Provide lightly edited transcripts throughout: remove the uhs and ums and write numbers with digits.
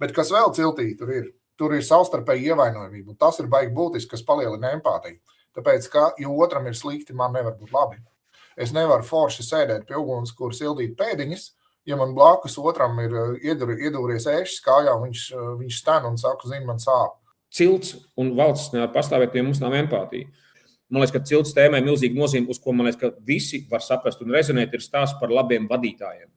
Bet kas vēl ciltī tur ir? Tur ir savstarpēji ievainojamība, un tas ir baigi būtiski, kas palielina empātiju. Tāpēc, ka, ja otram ir slikti, man nevar būt labi. Es nevaru forši sēdēt pie uguns, kur sildīt pēdiņas, ja man blakus otram ir iedūries ēšas kājā, viņš sten un saka, zini, man sāp. Cilts un valsts nevar pastāvēt, ja mums nav empātija. Man liekas, ka cilts tēmai milzīgi nozīme, uz ko man liekas, ka visi var saprast un rezonēt, ir stāsts par labiem vadītājiem.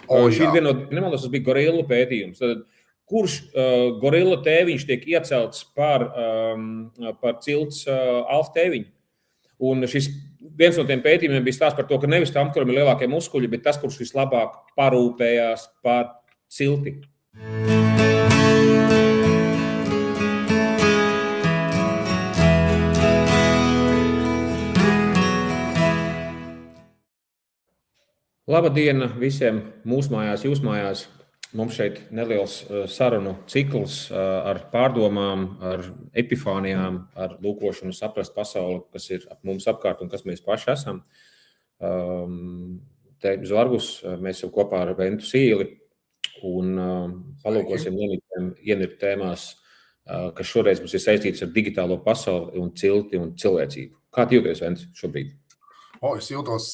Šī ir viena no, nemaldos, tas bija gorillu pētījums. Tad, kurš gorilla tēviņš tiek iecelts par cilts alfa tēviņu? Un šis viens no tiem pētījumiem bija stāsts par to, ka nevis tam, kuram ir lielākie muskuļi, bet tas, kurš vislabāk parūpējās par cilti. Labdien visiem mūsu mājās, jūs mājās. Mums šeit neliels sarunu cikls ar pārdomām, ar epifānijām, ar lūkošanu saprast pasauli, kas ir ap mums apkārt un kas mēs paši esam. Te Zvargus, mēs jau kopā ar Ventu Sīli un palūkosim ienirt tēmās, kas šoreiz mums ir saistīts ar digitālo pasauli un cilti un cilvēcību. Kā tu jūties, Vents, šobrīd? Es jūtos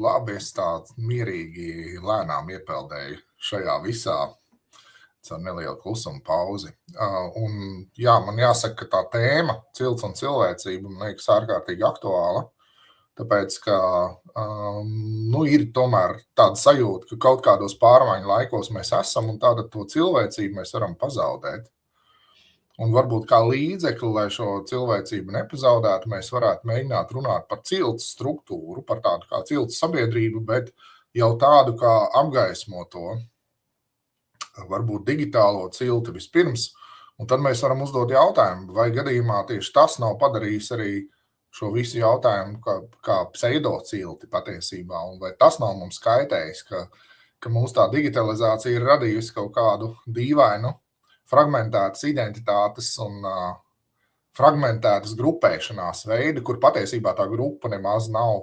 labi, es tā mierīgi lēnām iepeldēju šajā visā caur nelielu klusumu pauzi. Un jā, man jāsaka, ka tā tēma, cilts un cilvēcība, man liekas ārkārtīgi aktuāla, tāpēc, ka ir tomēr tāda sajūta, ka kaut kādos pārmaiņu laikos mēs esam un tāda to cilvēcību mēs varam pazaudēt. Un varbūt kā līdzekli, lai šo cilvēcību nepazaudētu, mēs varētu mēģināt runāt par cilts struktūru, par tādu kā cilts sabiedrību, bet jau tādu kā apgaismoto, varbūt digitālo cilti vispirms, un tad mēs varam uzdot jautājumu, vai gadījumā tieši tas nav padarījis arī šo visu jautājumu kā pseidocilti patiesībā, un vai tas nav mums kaitējis, ka mums tā digitalizācija ir radījusi kaut kādu dīvainu, fragmentētas identitātes un fragmentētas grupēšanās veidi, kur patiesībā tā grupa nemaz nav,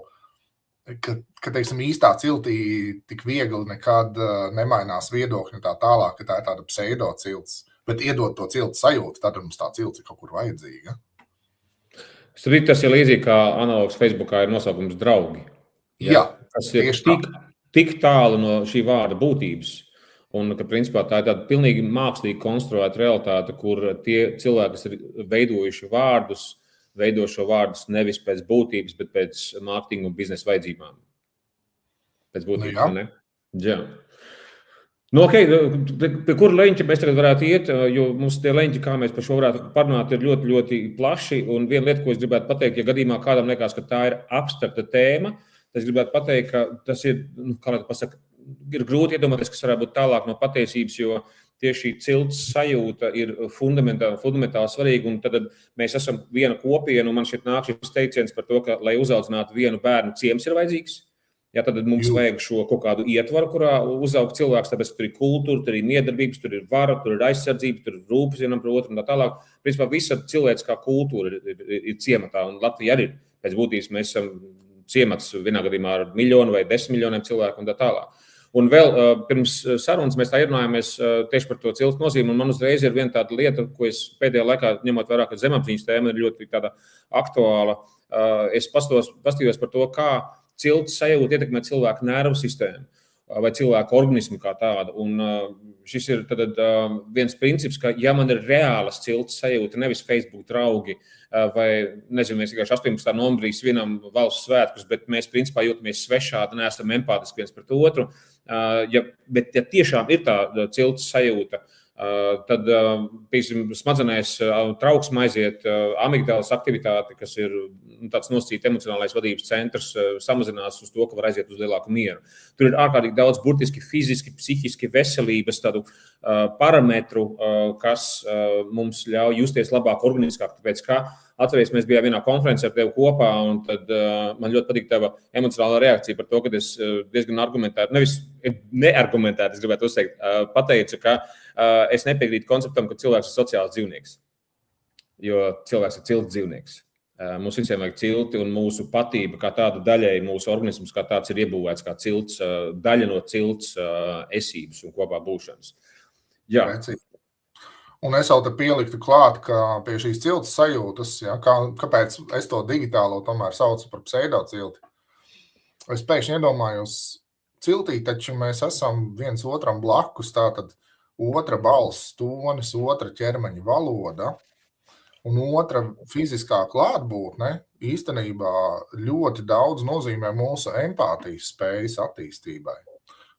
ka teiksim, īstā ciltī tik viegli nekad nemainās viedokļi tā tālāk, ka tā ir tāda pseidocilts, bet iedot to ciltu sajūtu, tad mums tā cilts ir kaut kur vajadzīga. Tas ir līdzīgi kā analogs Facebookā ir nosaukums draugi. Jā, tas ir tik tālu no šī vārda būtības. Un, ka, principā, tā ir tāda pilnīgi mākslīgi konstruēta realitāte, kur tie cilvēki, kas ir veidojuši vārdus, veido šo vārdus nevis pēc būtības, bet pēc mārketinga un biznesa vajadzībām. Pēc būtības, ne? Jā. Pie kura leņķa mēs tagad varētu iet, jo mums tie leņķi, kā mēs par šo varētu parunāt, ir ļoti, ļoti plaši. Un viena lieta, ko es gribētu pateikt, ja gadījumā kādam liekas, ka tā ir abstrakta tēma, tad es gribētu pateikt, ka tas ir, kā lai pasaka, ir grūti iedomāties, kas varētu būt tālāk no patiesības, jo tieši šī cilts sajūta ir fundamentāli svarīga, un tad mēs esam viena kopiena, un man šeit nāk šis teiciens par to, ka, lai uzaudzinātu vienu bērnu, ciems ir vajadzīgs. Ja, tad mums vajag šo kaut kādu ietvaru, kurā uzaug cilvēks, tāpēc, ka tur ir kultūra, tur ir miedarbības, tur ir vara, tur ir aizsardzība, tur ir rūpes vienam par otru un tā tālāk. Principā visa cilvēciskā kultūra ir ciematā, un Latvija arī ir. Pēc būtības mēs esam ciemats vienā gadījumā ar 1 miljonu vai 10 miljoniem cilvēku un tā tālāk. Un vēl pirms sarunas mēs tā ierunājāmies tieši par to ciltu nozīmi, un man uzreiz ir viena tāda lieta, ko es pēdējā laikā, ņemot vērā, ka zemapziņas tēma ir ļoti tāda aktuāla. Es pastījos par to, kā cilts sajūta ietekmē cilvēku nervu sistēmu vai cilvēku organismu kā tādu. Un šis ir tad viens princips, ka ja man ir reālas cilts sajūta, nevis Facebook draugi, vai, nezinu, mēs vienkārši 18. novembrī svinam valsts svētkus, bet mēs principā jūtamies svešādi, neesam empātiski viens pret otru. Bet ja tiešām ir tā cilts sajūta, tad, piemēram, smadzenēs trauksme aiziet, amigdālas aktivitāte, kas ir tāds nosacīts emocionālais vadības centrs, samazinās uz to, ka var aiziet uz lielāku mieru. Tur ir ārkārtīgi daudz burtiski fiziski, psihiski veselības tādu parametru, kas mums ļauj justies labāk, organiskāk, tāpēc kā atceries, mēs bijām vienā konferencē ar tevi kopā, un tad man ļoti patīk tava emocionālā reakcija par to, ka es diezgan argumentēti, nevis neargumentēti, es gribētu uzteikt, pateicu, ka es nepiekrītu konceptam, ka cilvēks ir sociāls dzīvnieks, jo cilvēks ir cilts dzīvnieks. Mums visiem vajag cilti, un mūsu patība kā tāda daļēji, mūsu organisms kā tāds ir iebūvēts kā cilts, daļa no cilts esības un kopā būšanas. Jā. Precīzi. Un es vēl te pieliktu klāt, ka pie šīs ciltas sajūtas, ja, kāpēc es to digitālo tomēr saucu par pseidocilti. Es pēkšņi iedomājos, ciltī taču mēs esam viens otram blakus, tātad otra balss tonis, otra ķermeņa valoda un otra fiziskā klātbūtne īstenībā ļoti daudz nozīmē mūsu empātijas spējas attīstībai.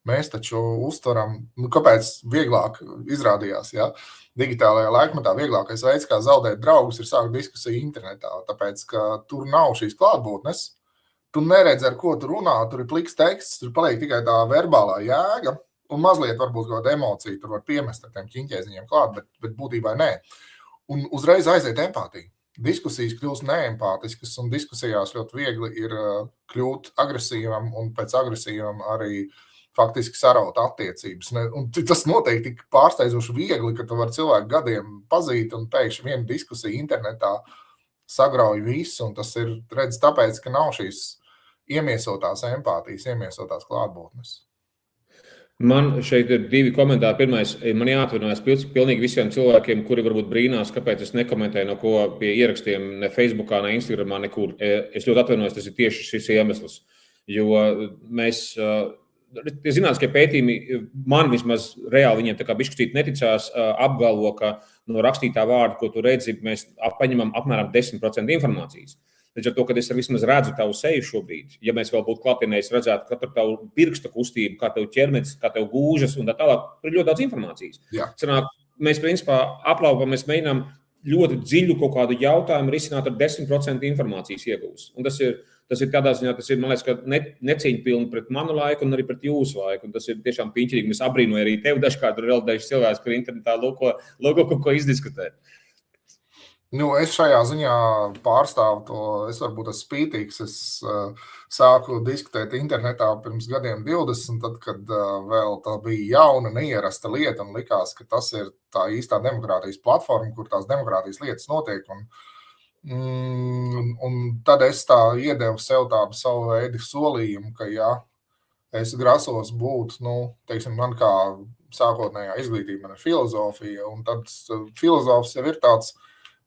Mēs taču uztveram, kāpēc vieglāk izrādījās, ja? Digitālajā laikmetā vieglākais veids, kā zaudēt draugus, ir sākt diskusiju internetā, tāpēc, ka tur nav šīs klātbūtnes, tu neredzi, ar ko tu runā, tur ir pliks teksts, tur paliek tikai tā verbālā jēga, un mazliet varbūt kaut kāda emocija, tur var piemest ar tiem ķiņķēziņiem klāt, bet būtībā nē. Un uzreiz aiziet empātija. Diskusijas kļūst neempātiskas, un diskusijās ļoti viegli ir kļūt agresīvam, un pēc agresīvam arī faktiski saraut attiecības. Un tas noteikti tik pārsteidzoši viegli, ka tu vari cilvēku gadiem pazīt, un pēkšņi viena diskusija internetā sagrauj visu, un tas ir redz tāpēc, ka nav šīs iemiesotās empātijas, iemiesotās klātbūtnes. Man šeit ir 2 komentāri. Pirmais, man jāatvainojas pilnīgi visiem cilvēkiem, kuri varbūt brīnās, kāpēc es nekomentēju no ko pie ierakstiem ne Facebookā, ne Instagramā, nekur. Es ļoti atvainojos, tas ir tieši šis iemesls. Jo mēs, zinātniskie pētījumi, man vismaz reāli viņiem tā kā bišķīt neticās, apgalvo, ka no rakstītā vārda, ko tu redzi, mēs paņemam apmēram 10% informācijas. Līdz ar to, kad es vismaz redzu tavu seju šobrīd, ja mēs vēl būtu klātienē, es redzētu katru tavu pirksta kustību, kā tev ķermenis, kā tev gūžas un tā tālāk, tur ir ļoti daudz informācijas. Sanāk, mēs principā aplaupam, mēs mēģinām ļoti dziļu kaut kādu jautājumu risināt ar 10% informācijas iegūs. Un tas ir tādā ziņā, man liekas, ka necīņpilni pret manu laiku un arī pret jūsu laiku. Un tas ir tiešām piņķirīgi. Mēs abrīnoju arī tevi dažkārt, tur vēl daži cilvēks, kur internetā lūko ko izdiskutēt. Es šajā ziņā pārstāvu to, es varbūt esmu spītīgs, es sāku diskutēt internetā pirms gadiem 20, tad, kad vēl tā bija jauna, neierasta lieta un likās, ka tas ir tā īstā demokrātijas platforma, kur tās demokrātijas lietas notiek. Un tad es tā iedevu sev tādu savu veidu solījumu, ka ja es grasos būt, teiksim, man kā sākotnējā izglītība, man ir filozofija, un tad filozofs jau ir tāds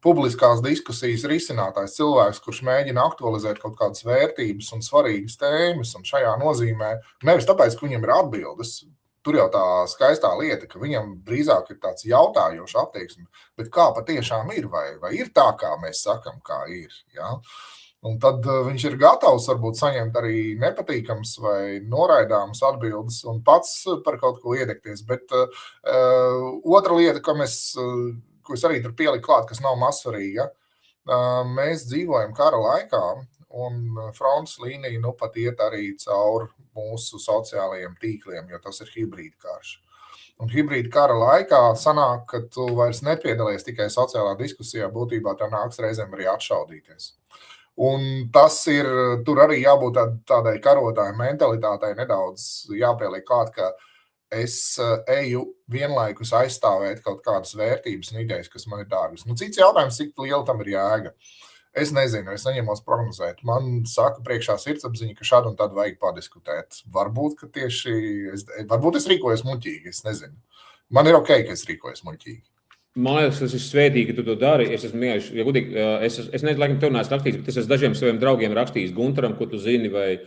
publiskās diskusijas risinātājs cilvēks, kurš mēģina aktualizēt kaut kādas vērtības un svarīgas tēmas, un šajā nozīmē, nevis tāpēc, ka viņam ir atbildes, tur jau tā skaistā lieta, ka viņam drīzāk ir tāds jautājošs attieksme, bet kā patiešām ir, vai ir tā, kā mēs sakam, kā ir, ja? Un tad viņš ir gatavs varbūt saņemt arī nepatīkams vai noraidāmas atbildes un pats par kaut ko iedegties, bet otra lieta, ko es arī tur pieliku klāt, kas nav mazsvarīga. Mēs dzīvojam kara laikā, un frontes līnija pat iet arī caur mūsu sociālajiem tīkliem, jo tas ir hibrīda karš. Un hibrīda kara laikā sanāk, ka tu vairs nepiedalies tikai sociālā diskusijā, būtībā tā nāks reizēm arī atšaudīties. Un tas ir, tur arī jābūt tādai karotāju mentalitātei nedaudz jāpieliek klāt, ka es eju vienlaikus aizstāvēt kaut kādas vērtības un idejas, kas man ir dārgas. Cits jautājums, cik liela tam ir jēga. Es nezinu, es neņemos prognozēt. Man saka priekšā sirdsapziņa, ka šādu un tādu vajag padiskutēt. Varbūt es rīkojos muļķīgi, es nezinu. Man ir ok, ka es rīkojos muļķīgi. Man liekas, tas ir svētīgi, ka tu to dari. Es esmu mieši, ja gudīgi, es nezinu, laikam tev neesmu rakstījis, bet es esmu dažiem saviem draugiem rakstījis Guntaram, ko tu zini, vai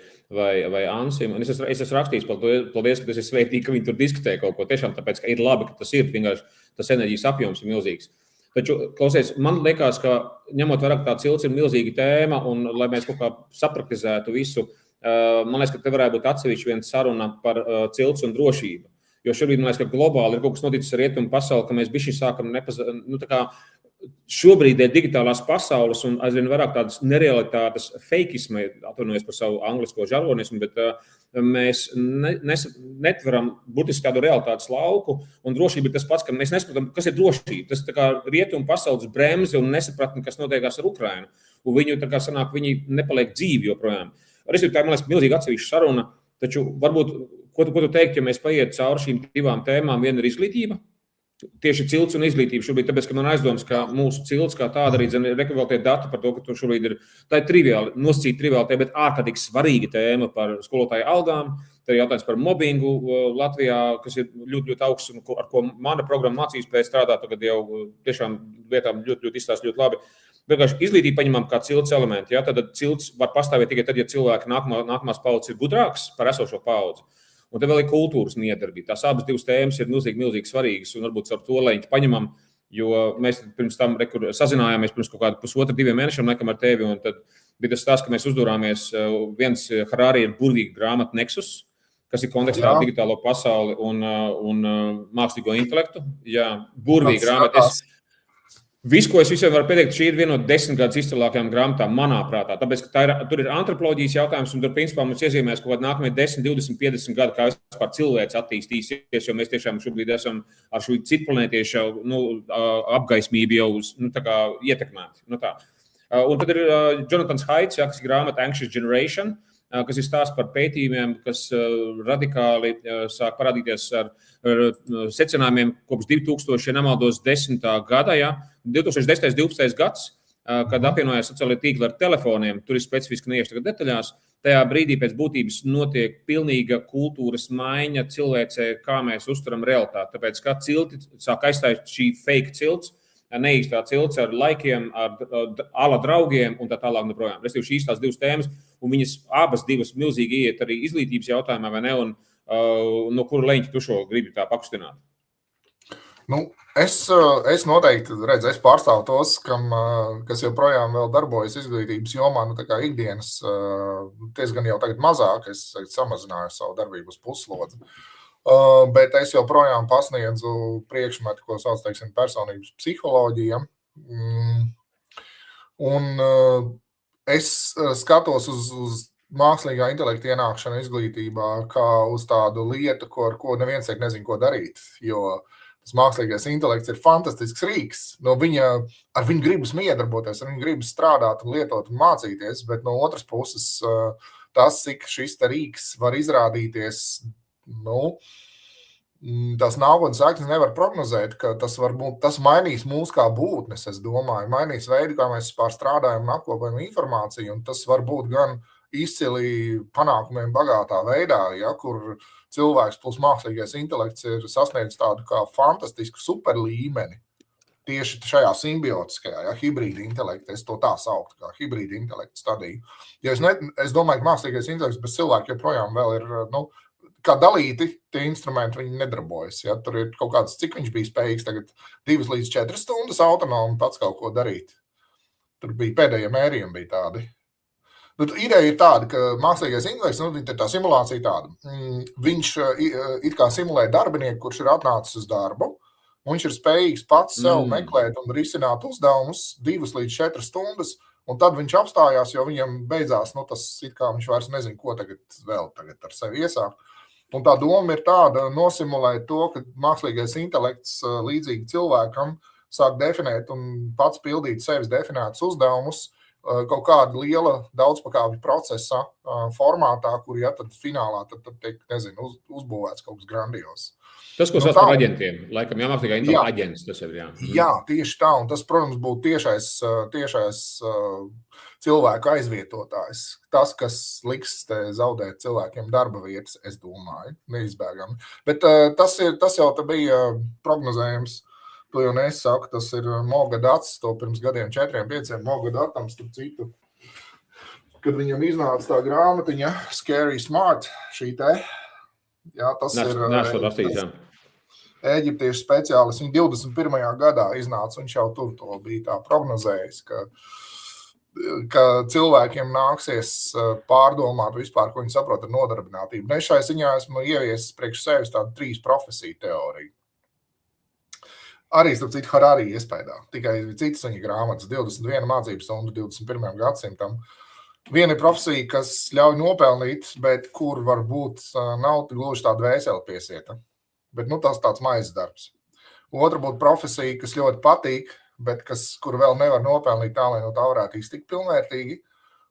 Ansim. Un es esmu rakstījis, paldies, ka tas ir svētīgi, ka viņi tur diskutē kaut ko. Tiešām tāpēc, ka ir labi, ka tas ir vienkārši, tas enerģijas apjoms ir milzīgs. Taču, klausies, man liekas, ka ņemot vairāk tā cilts ir milzīga tēma, un lai mēs kaut kā sapraktizētu visu, man liekas, ka te varētu būt atsevišķi viena saruna par cilts un drošību. Jo šobrīd, man liekas, ka globāli ir kaut kas noticis ar rietumu pasauli, ka mēs bišķi sākam šobrīd ir digitālās pasaules un aizvien vairāk tādas nerealitātes feikismi, atvainojos par savu anglisko žargonismu, bet mēs netveram burtiski tādu realitātes lauku, un drošība ir tas pats, ka mēs nesaprotam, kas ir drošība. Tas tā kā rietumu pasaules bremze un nesapratni, kas notiekās ar Ukrainu. Un viņu tā kā sanāk, viņi nepaliek dzīvi joprojām. Respektīvi, man liekas, milzīgi atsevišķa saruna, taču varbūt, ko tu teikt, ja mēs paiet cauri šīm 2 tēmām, viena ir izglītība, tieši cilts un izglītība šobrīd, tāpēc, ka man aizdomas, ka mūsu cilts kā tāda arī vēl tie dati par to, ka tur šobrīd ir, tā ir triviāli, nosacīta triviāli tēma, bet ārkārtīgi svarīga tēma par skolotāju algām, Tad ir jautājums par mobbingu Latvijā, kas ir ļoti, ļoti augsts, un ar ko mana programma mācīspēja strādāt, tagad jau tiešām lietām ļoti izstāst ļoti labi. Vienkārši izglītību paņemam kā cilts elementi. Ja? Tad cilts var pastāvēt tikai tad, ja cilvēki nākamās paudzes ir gudrāks par esošo paudzi. Un te vēl ir kultūras miedarbība. Tās abas divas tēmas ir milzīgi svarīgas, un varbūt ar to leņķi paņemam, jo mēs pirms tam sazinājāmies pirms kaut kādu 1,5–2 mēnešiem laikam ar tevi, un tad bija tas stāsts, ka mēs uzdurāmies viens Harari ir burvīga grāmata Nexus, kas ir kontekstā digitālo pasauli un mākslīgo intelektu. Jā, burvīga grāmata. Visu, ko es visiem varu pateikt, šī ir viena no 10 gadus izcilākajām grāmatām manā prātā. Tāpēc, ka tur ir antropoloģijas jautājums, un tur principā mums iezīmēs kaut kādi nākamie 10, 20, 50 gadu, kā vispār cilvēks attīstīsies, jo mēs tiešām šobrīd esam ar šo citplanētiešu apgaismību jau ietekmēti. Un tad ir Jonathans Haidts, kas ir grāmata Anxious Generation, kas ir stāsts par pētījumiem, kas radikāli sāk parādīties ar secinājumiem kopš 2010. gada, 2010. 12. gads, kad apvienojās sociālajie tīkli ar telefoniem, tur ir specifiski neiešu tagad detaļās, tajā brīdī pēc būtības notiek pilnīga kultūras maiņa cilvēcē, kā mēs uztveram realitāti. Tāpēc, kā cilti sāk aizstāt šī fake cilts, neīstā cilts ar laikiem, ar ala draugiem un tā tālāk joprojām. Restīvi šīs tās divas tēmas, un viņas abas divas milzīgi iet arī izglītības jautājumā, vai ne, un no kura leņķa tu šo gribi tā pakustināt? Es noteikti redzu, es pārstāvu tos, kas joprojām vēl darbojas izglītības jomā, tā kā ikdienas, diezgan jau tagad mazāk, es samazināju savu darbību uz puslodzi. Bet es joprojām pasniedzu priekšmetu, ko sauc, teiksim, personības psiholoģija. Un es skatos uz mākslīgā intelekta ienākšanu izglītībā kā uz tādu lietu, ar ko neviens nezin, ko darīt, jo tas mākslīgais intelekts ir fantastisks rīks. Ar viņu gribas miedarboties, ar viņu gribas strādāt un lietot un mācīties, bet no otras puses tas, cik šis rīks var izrādīties, tās nākotnes sekmes nevar prognozēt, ka tas mainīs mūs kā būtnes, es domāju, mainīs veidu, kā mēs vispār strādājam un apkopējam informāciju, un tas var būt gan izcili panākumiem bagātā veidā, kur cilvēks plus mākslīgais intelekts ir sasniedzis tādu kā fantastisku super līmeni tieši šajā simbiotiskajā, hibrīda intelekta, es to tā sauktu kā hibrīda intelekta stadiju. Jo es domāju, ka mākslīgais intelekts bez cilvēka joprojām vēl ir, kā dalīti, tie instrumenti viņi nedarbojas. Ja? Tur ir kaut kāds, cik viņš bija spējīgs tagad 2 līdz 4 stundas autonomi pats kaut ko darīt. Tur bija pēdējie mērījumi bija tādi. Ideja ir tāda, ka mākslīgais intelekts, tā simulācija tāda. Viņš it kā simulē darbinieku, kurš ir atnācis uz darbu, un viņš ir spējīgs pats sev meklēt un risināt uzdevumus 2 līdz 4 stundas, un tad viņš apstājās, jo viņam beidzās, tas it kā viņš vairs nezin, ko tagad ar sevi iesākt. Un tā doma ir tāda, nosimulēt to, ka mākslīgais intelekts līdzīgi cilvēkam sāk definēt un pats pildīt sevis definētus uzdevumus, kaut kāda liela daudzpakāpju procesa formātā, kur, tad finālā tad tiek, uzbūvēts kaut kas grandios. Tas, ko sauc par aģentiem, laikam jāmākslīgā intelekta aģents, tas ir, jā. Jā, tieši tā, un tas, protams, būtu tiešais cilvēku aizvietotājs. Tas, kas liks zaudēt cilvēkiem darba vietas, es domāju, neizbēgami. Bet tas jau bija prognozējums. To jau nesaku, tas ir Moga Dats, to pirms gadiem 4-5 Moga Datam, starp citu. Kad viņam iznāca tā grāmatiņa Scary Smart, šī te, tas ir Ēģiptiešu speciālists. Viņa 21. gadā iznāca, viņš jau tur to bija tā prognozējis, ka cilvēkiem nāksies pārdomāt vispār, ko viņi saprot ar nodarbinātību. Es šai ziņā esmu ieviesis priekš sevis tādu 3 profesiju teoriju. Arī, starp citu, Harari iespējā. Tikai citas viņa grāmatas, 21 mācības stundu 21. gadsimtam. Viena ir profesija, kas ļauj nopelnīt, bet kur varbūt nav gluži tāda vēseli piesieta. Bet tas tāds maizes darbs. Otra būtu profesija, kas ļoti patīk, bet kur vēl nevar nopelnīt tā, lai no tā varētu iztikt pilnvērtīgi.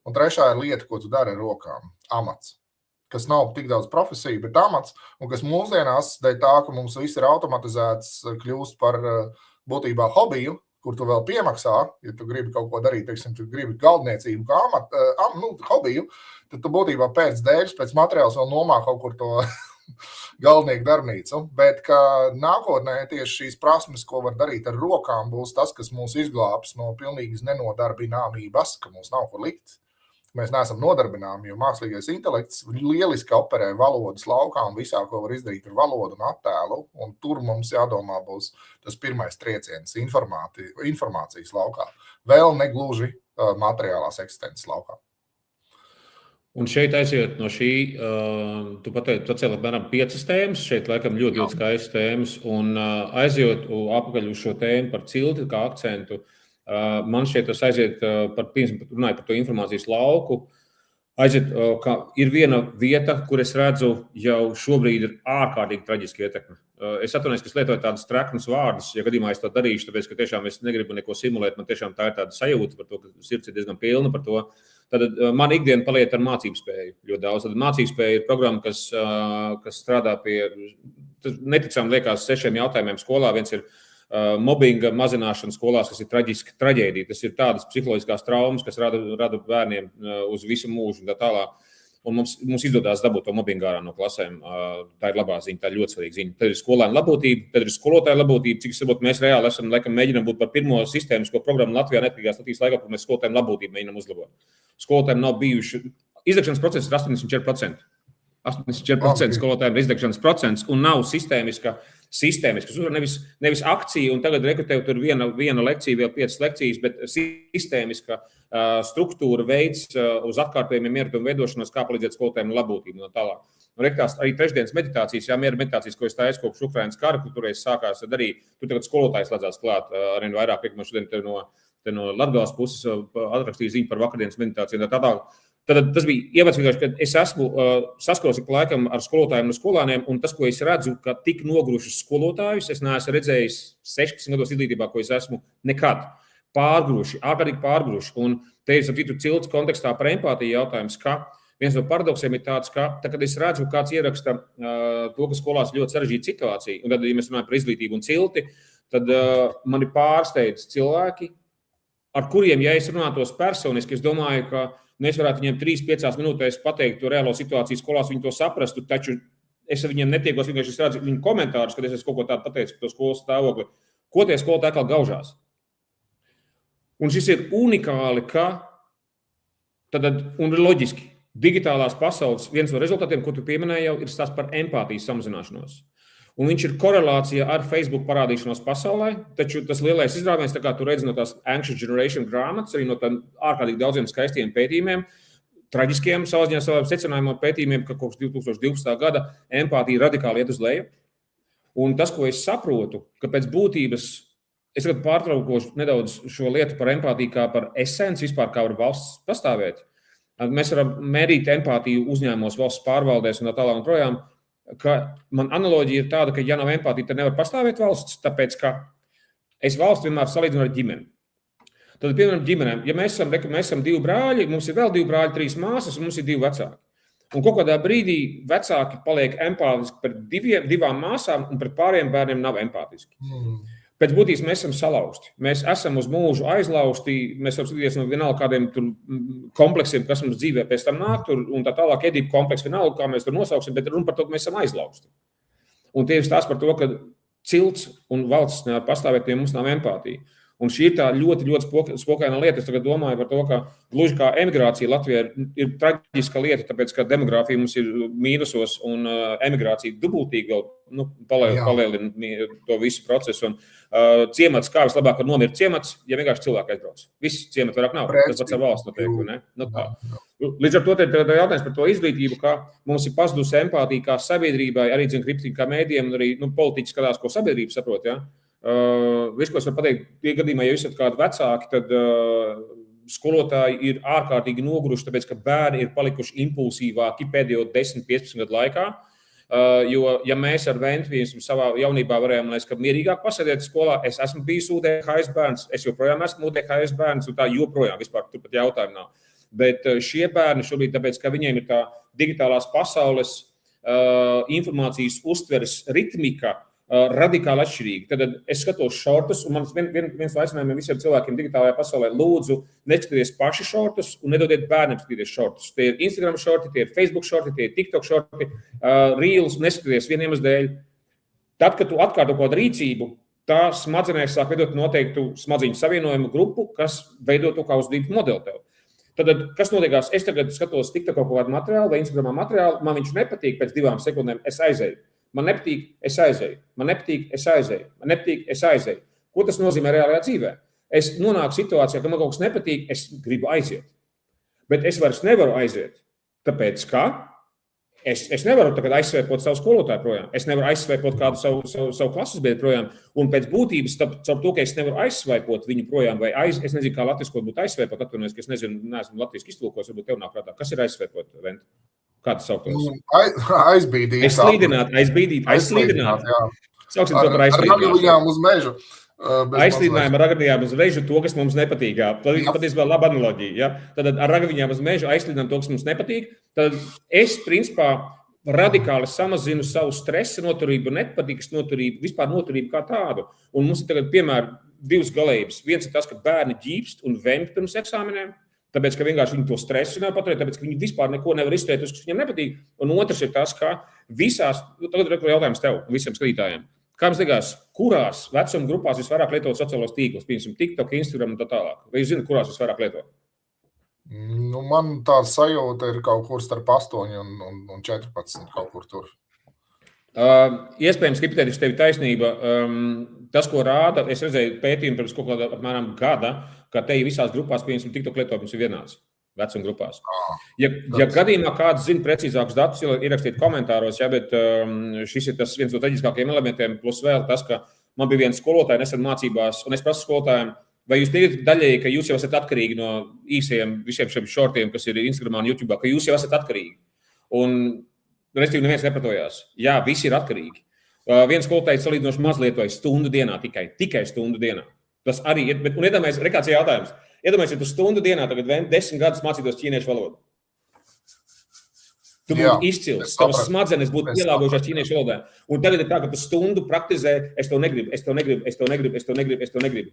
Un trešā ir lieta, ko tu dari ar rokām. Amats. Kas nav tik daudz profesiju, bet amats, un kas mūsdienās, dēļ tā, ka mums viss ir automatizēts, kļūst par būtībā hobiju, kur tu vēl piemaksā, ja tu gribi kaut ko darīt, teiksim, tu gribi galdniecību kā hobiju, tad tu būtībā pēc dēļas, pēc materiāls vēl nomā kaut kur to galvnieku darbnīcu. Bet ka nākotnē tieši šīs prasmes, ko var darīt ar rokām, būs tas, kas mūs izglābs no pilnīgas nenodarbināmības, ka mums nav ko likt. Mēs neesam nodarbināmi, jo mākslīgais intelekts lieliski operē valodas laukā un visā, ko var izdarīt ar valodu un attēlu. Un tur mums jādomā būs tas pirmais trieciens informācijas laukā. Vēl negluži materiālās eksistences laukā. Un šeit aiziet no šī, tu pacēli apmēram 5 tēmas, šeit laikam ļoti skaistas tēmas, un aiziet apakaļ uz šo tēmu par cilti kā akcentu. Man šeit tas aiziet runāju par to informācijas lauku. Aiziet, ka ir viena vieta, kur es redzu jau šobrīd ir ārkārtīgi traģiski ietekme. Es atvainojos, ka es lietoju tādus treknus vārdus, ja gadījumā es to darīšu, tāpēc, ka tiešām es negribu neko simulēt, man tiešām tā ir tāda sajūta par to, ka sirds ir diezgan pilna par to. Tad man ikdiena paliek ar mācību spēju ļoti daudz. Tad mācību spēja ir programma, kas strādā pie, neticām liekas 6 jautājumiem skolā. Viens ir mobbinga mazināšana skolās, kas ir traģiska traģēdija. Tas ir tādas psiholoģiskās traumas, kas rada bērniem uz visu mūžu un tā tālāk. Un mums izdodās dabūt to mobbingu ārā no klasēm. Tā ir labā ziņa, tā ir ļoti svarīga ziņa. Tad ir skolēnu labūtība, tad ir skolotāju labūtība. Cik saprotu, mēs reāli esam, mēģinām būt par pirmo sistēmisko programmu Latvijā neatkarīgās Latvijas laikā, kur mēs skolotājiem labūtību mēģinām uzlabot. Skolotājiem nav bijuši. Izdegšanas procents ir 84%. 84% skolotājiem ir izdegšanas procents un nav sistēmiska. Tur nevis akcija, un tagad rekrutēju tur viena lekcija, vēl 5 lekcijas, bet sistēmiska struktūra veids uz atkārtojumiem mierumu veidošanos, kā palīdzēt skolotājiem labūtību no tālāk. Un rektās arī trešdienas meditācijas, miera meditācijas, ko es taisu kopš Ukrainas kara, kur toreiz sākās darīt, tur tagad skolotājs slēdzās klāt arvien vairāk, man šodien te no Latgales puses atrakstīja ziņu par vakardienas meditāciju un tā tālāk. Tad tas bija ievads vienkārši, ka es esmu saskaros ik laikam ar skolotājiem un skolāniem, un tas, ko es redzu, ka tik nogrušus skolotājus, es neesmu redzējis 16 gados izglītībā, ko es esmu nekad pārgruši, ārkārtīgi pārgruši. Un te ir citu cilts kontekstā par empātiju jautājums, ka viens no paradoksiem ir tāds, ka tad, kad es redzu, kāds ieraksta to, ka skolās ļoti sarežģīta situācija, un tad, ja mēs runājam par izglītību un cilti, tad mani pārsteidz cilvēki, ar kuriem, ja es runātos personiski, es domāju, ka mēs varētu viņiem 3-5 minūtēs pateikt to reālo situāciju skolās, viņi to saprastu, taču es ar viņiem netiekos, vienkārši es redzu viņu komentārus, kad es kaut ko tādu pateicu par to skolas stāvokli. Ko tie skolotāji atkal gaužās? Un šis ir unikāli, un ir loģiski. Digitālās pasaules viens no rezultātiem, ko tu pieminēji jau, ir stāsts par empātijas samazināšanos. Un viņš ir korelācija ar Facebook parādīšanos pasaulē, taču tas lielais izrāviens, tā kā tu redzi no tās Anxious Generation grāmatas, arī no tādiem ārkārtīgi daudziem skaistiem pētījumiem, traģiskiem savā secinājumā pētījumiem, ka kopš 2012. gada empātija radikāli iet uz leju. Un tas, ko es saprotu, ka pēc būtības, es tagad pārtraukošu nedaudz šo lietu par empātiju kā par esenci vispār, kā var valsts pastāvēt. Mēs varam mērīt empātiju uzņēmumos, valsts pārvaldēs un tā tālāk un projām, ka man analoģija ir tāda, ka ja nav empātija, tad nevar pastāvēt valsts, tāpēc, ka es valsts vienmēr salīdzinu ar ģimeni. Tad, piemēram, ģimenēm, ja mēs esam 2 brāļi, mums ir vēl 2 brāļi, 3 māsas, un mums ir 2 vecāki. Un kaut kādā brīdī vecāki paliek empātiski pret 2 māsām, un pret pārējiem bērniem nav empātiski. Pēc būtības mēs esam salauzti. Mēs esam uz mūžu aizlausti, mēs varam skatīties no vienalga kādiem kompleksiem, kas mums dzīvē pēc tam nāk, un tā tālāk Edīpa kompleks vienalga, kā mēs tur nosauksim, bet runa par to, ka mēs esam aizlausti. Un tie ir stāsts par to, ka cilts un valsts nevar pastāvēt, ja mums nav empātija. Un šī ir tā ļoti, ļoti spokaina lieta. Es tagad domāju par to, ka gluži kā emigrācija Latvijā ir traģiska lieta, tāpēc, ka demogrāfija mums ir mīnusos un emigrācija dubultīgi vēl palielina to visu procesu. Un ciemats, kā vislabāk var nomirt ciemats, ja vienkārši cilvēki aizbrauc. Viss ciemats vairāk nav. Tas pats ar valsts notiek, ne? Nu, tā. Līdz ar to ir jautājums par to izglītību, ka mums ir pazudusi empātija kā sabiedrībai, arī kritiski kā mēdījiem, un arī politiķi skatās, ko sabiedrība saprot, ja? Viss, ko es varu pateikt, tie gadījumā, ja esat kādi vecāki, tad skolotāji ir ārkārtīgi noguruši, tāpēc, ka bērni ir palikuši impulsīvāki pēdējo 10-15 gadu laikā. Jo, ja mēs ar Ventvīnu savā jaunībā varējām, ka mierīgāk pasēdēt skolā, es esmu bijis UDHS bērns, es joprojām esmu UDHS bērns, un tā joprojām vispār turpat jautājumu nav. Bet šie bērni šobrīd, tāpēc, ka viņiem ir tā digitālās pasaules informācijas uztveres ritmika, radikāli atšķirīgi. Tad es skatos šortus, un viens no aicinājumiem visiem cilvēkiem digitālajā pasaulē lūdzu neskatieties paši šortus un nedodiet bērniem skatīties šortus. Tie ir Instagram šorti, tie ir Facebook šorti, tie ir TikTok šorti, Reels, neskatieties vieniem uz dēļ. Tad, kad tu atkārto kaut kādu rīcību, tā smadzenēs sāk veidot noteiktu smadziņu savienojumu grupu, kas veido to kā uzdītu modeli tev. Tad, kas notiekās? Es tagad skatos TikTok kaut kādu materiālu vai Instagramā materiālu, man viņš nepatīk, pēc 2 sekundēm es aizēju. Man nepatīk, es aizēju. Man nepatīk, es aizēju. Man nepatīk, es aizēju. Ko tas nozīmē reālajā dzīvē? Es nonāku situācijā, ka man kaut kas nepatīk, es gribu aiziet. Bet es vairs nevaru aiziet. Tāpēc, ka es nevaru tagad aizsvēpot savu skolotāju projām. Es nevaru aizsvēpot kādu savu klases biedru projām. Un pēc būtības, caur to, ka es nevaru aizsvēpot viņu projām, vai es nezinu, kā latviskot būtu aizsvēpot, atvainojos, ka es nezinu, neesmu latviski iztulkos, varbūt tev nāk prātā. Kas ir aizsvēpot, Vent? Kā tas sauktos? Aizbīdīt. Aizslīdināt. Sauksim to par aizslīdināšanu. Ar ragaviņām uz mežu. Aizslīdinājām ar ragaviņām uz mežu to, kas mums nepatīk. Patiesībā laba analoģija. Ja? Tad ar ragaviņām uz mežu aizslīdinām to, kas mums nepatīk. Tad es, principā, radikāli samazinu savu stresa noturību, nepatīkas noturību, vispār noturību kā tādu. Un mums ir tagad, piemēram, 2 galējības. Viens ir tas, ka bērni ģīpst un vemj pirms eksāmeniem. Tāpēc, ka vienkārši viņi to stresu nevar paturēt, tāpēc, ka viņi vispār neko nevar izturēt, kas viņiem nepatīk. Un otrs ir tas, ka visās, tagad ir jautājums tev, visiem skatītājiem. Kā jums liekas, kurās vecuma grupās visvairāk lietot sociālos tīklus, piemēram, TikTok, Instagram un tā tālāk? Vai jūs zināt, kurās visvairāk lietot? Man tā sajūta ir kaut kur starp 8 un 14, kaut kur tur. Iespējams, hipotētiski tev ir taisnība. Tas, ko rāda, es redzēju pētījumu pirms kaut kāda apmēram gada, ka te visās grupās, piemēram, TikTok lietojums ir vienāds vecuma grupās. Ja gadījumā kāds zina precīzākus datus, ierakstiet komentāros, ja, bet šis ir tas viens no traģiskākajiem elementiem, plus vēl tas, ka man bija viens skolotāji nesen mācībās, un es prasu skolotājiem, vai jūs teicat daļēji, ka jūs jau esat atkarīgi no īsajiem visiem šiem šortiem, kas ir Instagramā un YouTube'ā, ka jūs jau esat atkarīgi. Un restīvi neviens nepratojās. Jā, visi ir atkarīgi. Viens skolotājs salīdzinoši maz lietoja stundu dienā tikai stundu dienā. Tas arī ir, un iedomājies, rekāds jautājums. Iedomājies, ja tu stundu dienā tagad 10 gadus mācītos ķīniešu valodu. Tu būtu izcils, tavas smadzenes būtu pielāgojušās ķīniešu valodā. Un tagad ir tā, ka tu stundu praktizē, es to negribu.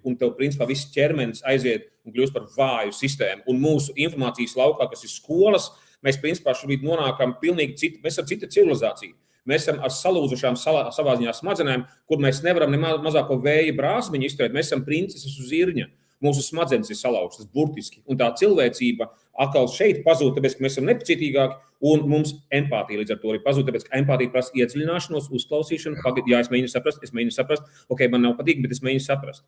Un tev, principā, viss ķermenis aiziet un kļūst par vāju sistēmu. Un mūsu informācijas laukā, kas ir skolas, mēs, principā, šobrīd nonākam pilnīgi citu, mēs esam cita civilizācija. Mēs esam ar salūzušām savā ziņā smadzenēm, kur mēs nevaram ne mazāko vēja brāzmiņu izturēt. Mēs esam princeses uz irņa. Mūsu smadzenes ir salauztas burtiski. Un tā cilvēcība atkal šeit pazūd, tāpēc, ka mēs esam nepacietīgāki, un mums empātija līdz ar to arī pazūd, tāpēc, ka empātija prasa iedziļināšanos, uzklausīšanu. Jā, es mēģinu saprast. Ok, man nav patīk, bet es mēģinu saprast.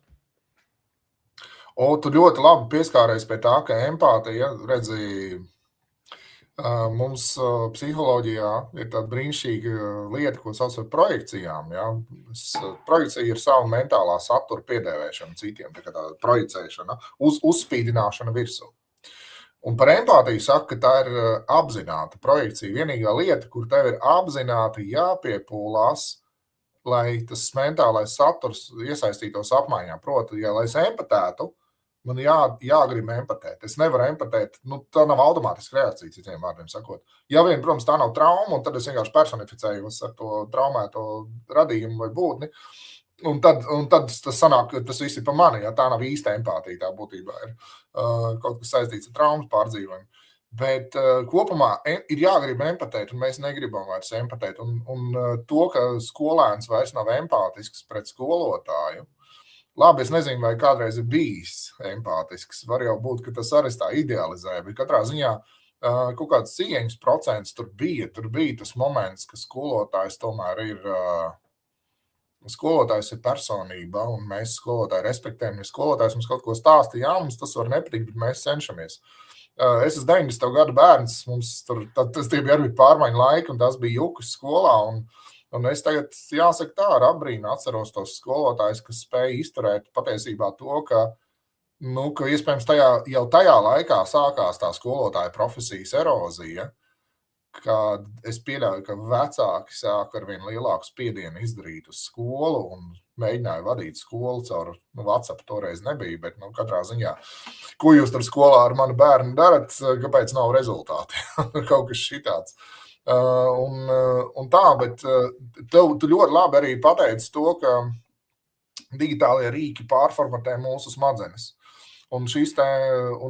Tu ļoti labi pieskāries pie tā, ka empātija, redzi, mums psiholoģijā ir tāda brīnišķīga lieta, ko sauc par projekcijām. Ja? Projekcija ir savu mentālā satura piedēvēšana citiem, tā kā tāda projicēšana, uzspīdināšana virsū. Un par empātiju saka, ka tā ir apzināta projekcija. Vienīgā lieta, kur tev ir apzināti jāpiepūlās, lai tas mentālais saturs iesaistītos apmaiņā. Proti, ja lai es empatētu, man jāgrib empatēt. Es nevaru empatēt, tā nav automātiska reakcija, citiem vārdiem sakot. Ja vien, protams, tā nav trauma, un tad es vienkārši personificējos ar to traumēto radījumu vai būtni, un tad tas sanāk, ka tas viss ir pa mani, ja tā nav īsta empātija, tā būtībā ir kaut kas saistīts ar traumas pārdzīvojumu. Bet kopumā ir jāgrib empatēt, un mēs negribam vairs empatēt. Un to, ka skolēns vairs nav empātisks pret skolotāju, labi, es nezinu, vai kādreiz ir bijis empātisks. Var jau būt, ka tas arī tā idealizē, bet katrā ziņā kaut kāds cieņas procents tur bija tas moments, ka skolotājs tomēr ir personība, un mēs skolotāju respektējam. Ja skolotājs mums kaut ko stāsta, jā, mums tas var nepatikt, bet mēs cenšamies. Es esmu 90. gadu bērns, tas tie bija arī pārmaiņu laiki, un tas bija jukas skolā, un es tagad, jāsaka tā, ar apbrīnu atceros tos skolotājus, kas spēja izturēt patiesībā to, ka iespējams jau tajā laikā sākās tā skolotāja profesijas erozija, kad es pieļauju, ka vecāki sāk ar vien lielāku spiedienu izdarīt uz skolu un mēģināja vadīt skolu caur WhatsApp, toreiz nebija, bet katrā ziņā, ko jūs tur skolā ar manu bērnu darat, kāpēc nav rezultāti? Kaut kas šitāds. Un tā, bet tu ļoti labi arī pateici to, ka digitālie rīki pārformatē mūsu smadzenes. Un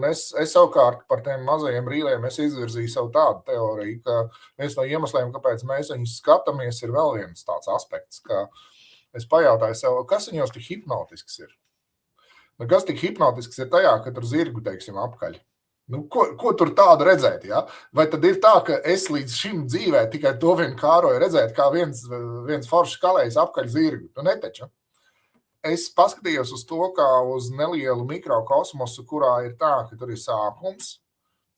es savukārt par tiem mazajiem rīliem izvirzīju savu tādu teoriju, ka viens no iemesliem, kāpēc mēs viņus skatāmies, ir vēl viens tāds aspekts, ka es pajautāju sev, kas viņos tik hipnotisks ir? Nu, kas tik hipnotisks ir tajā, ka tur zirgu, teiksim, apkaļ? Nu, ko tur tādu redzēt, ja? Vai tad ir tā, ka es līdz šim dzīvē tikai to vien kāroju redzēt, kā viens foršs kalējs apkaļ zirgu? Nu, neteča. Es paskatījos uz to, kā uz nelielu mikrokosmosu, kurā ir tā, ka tur ir sākums,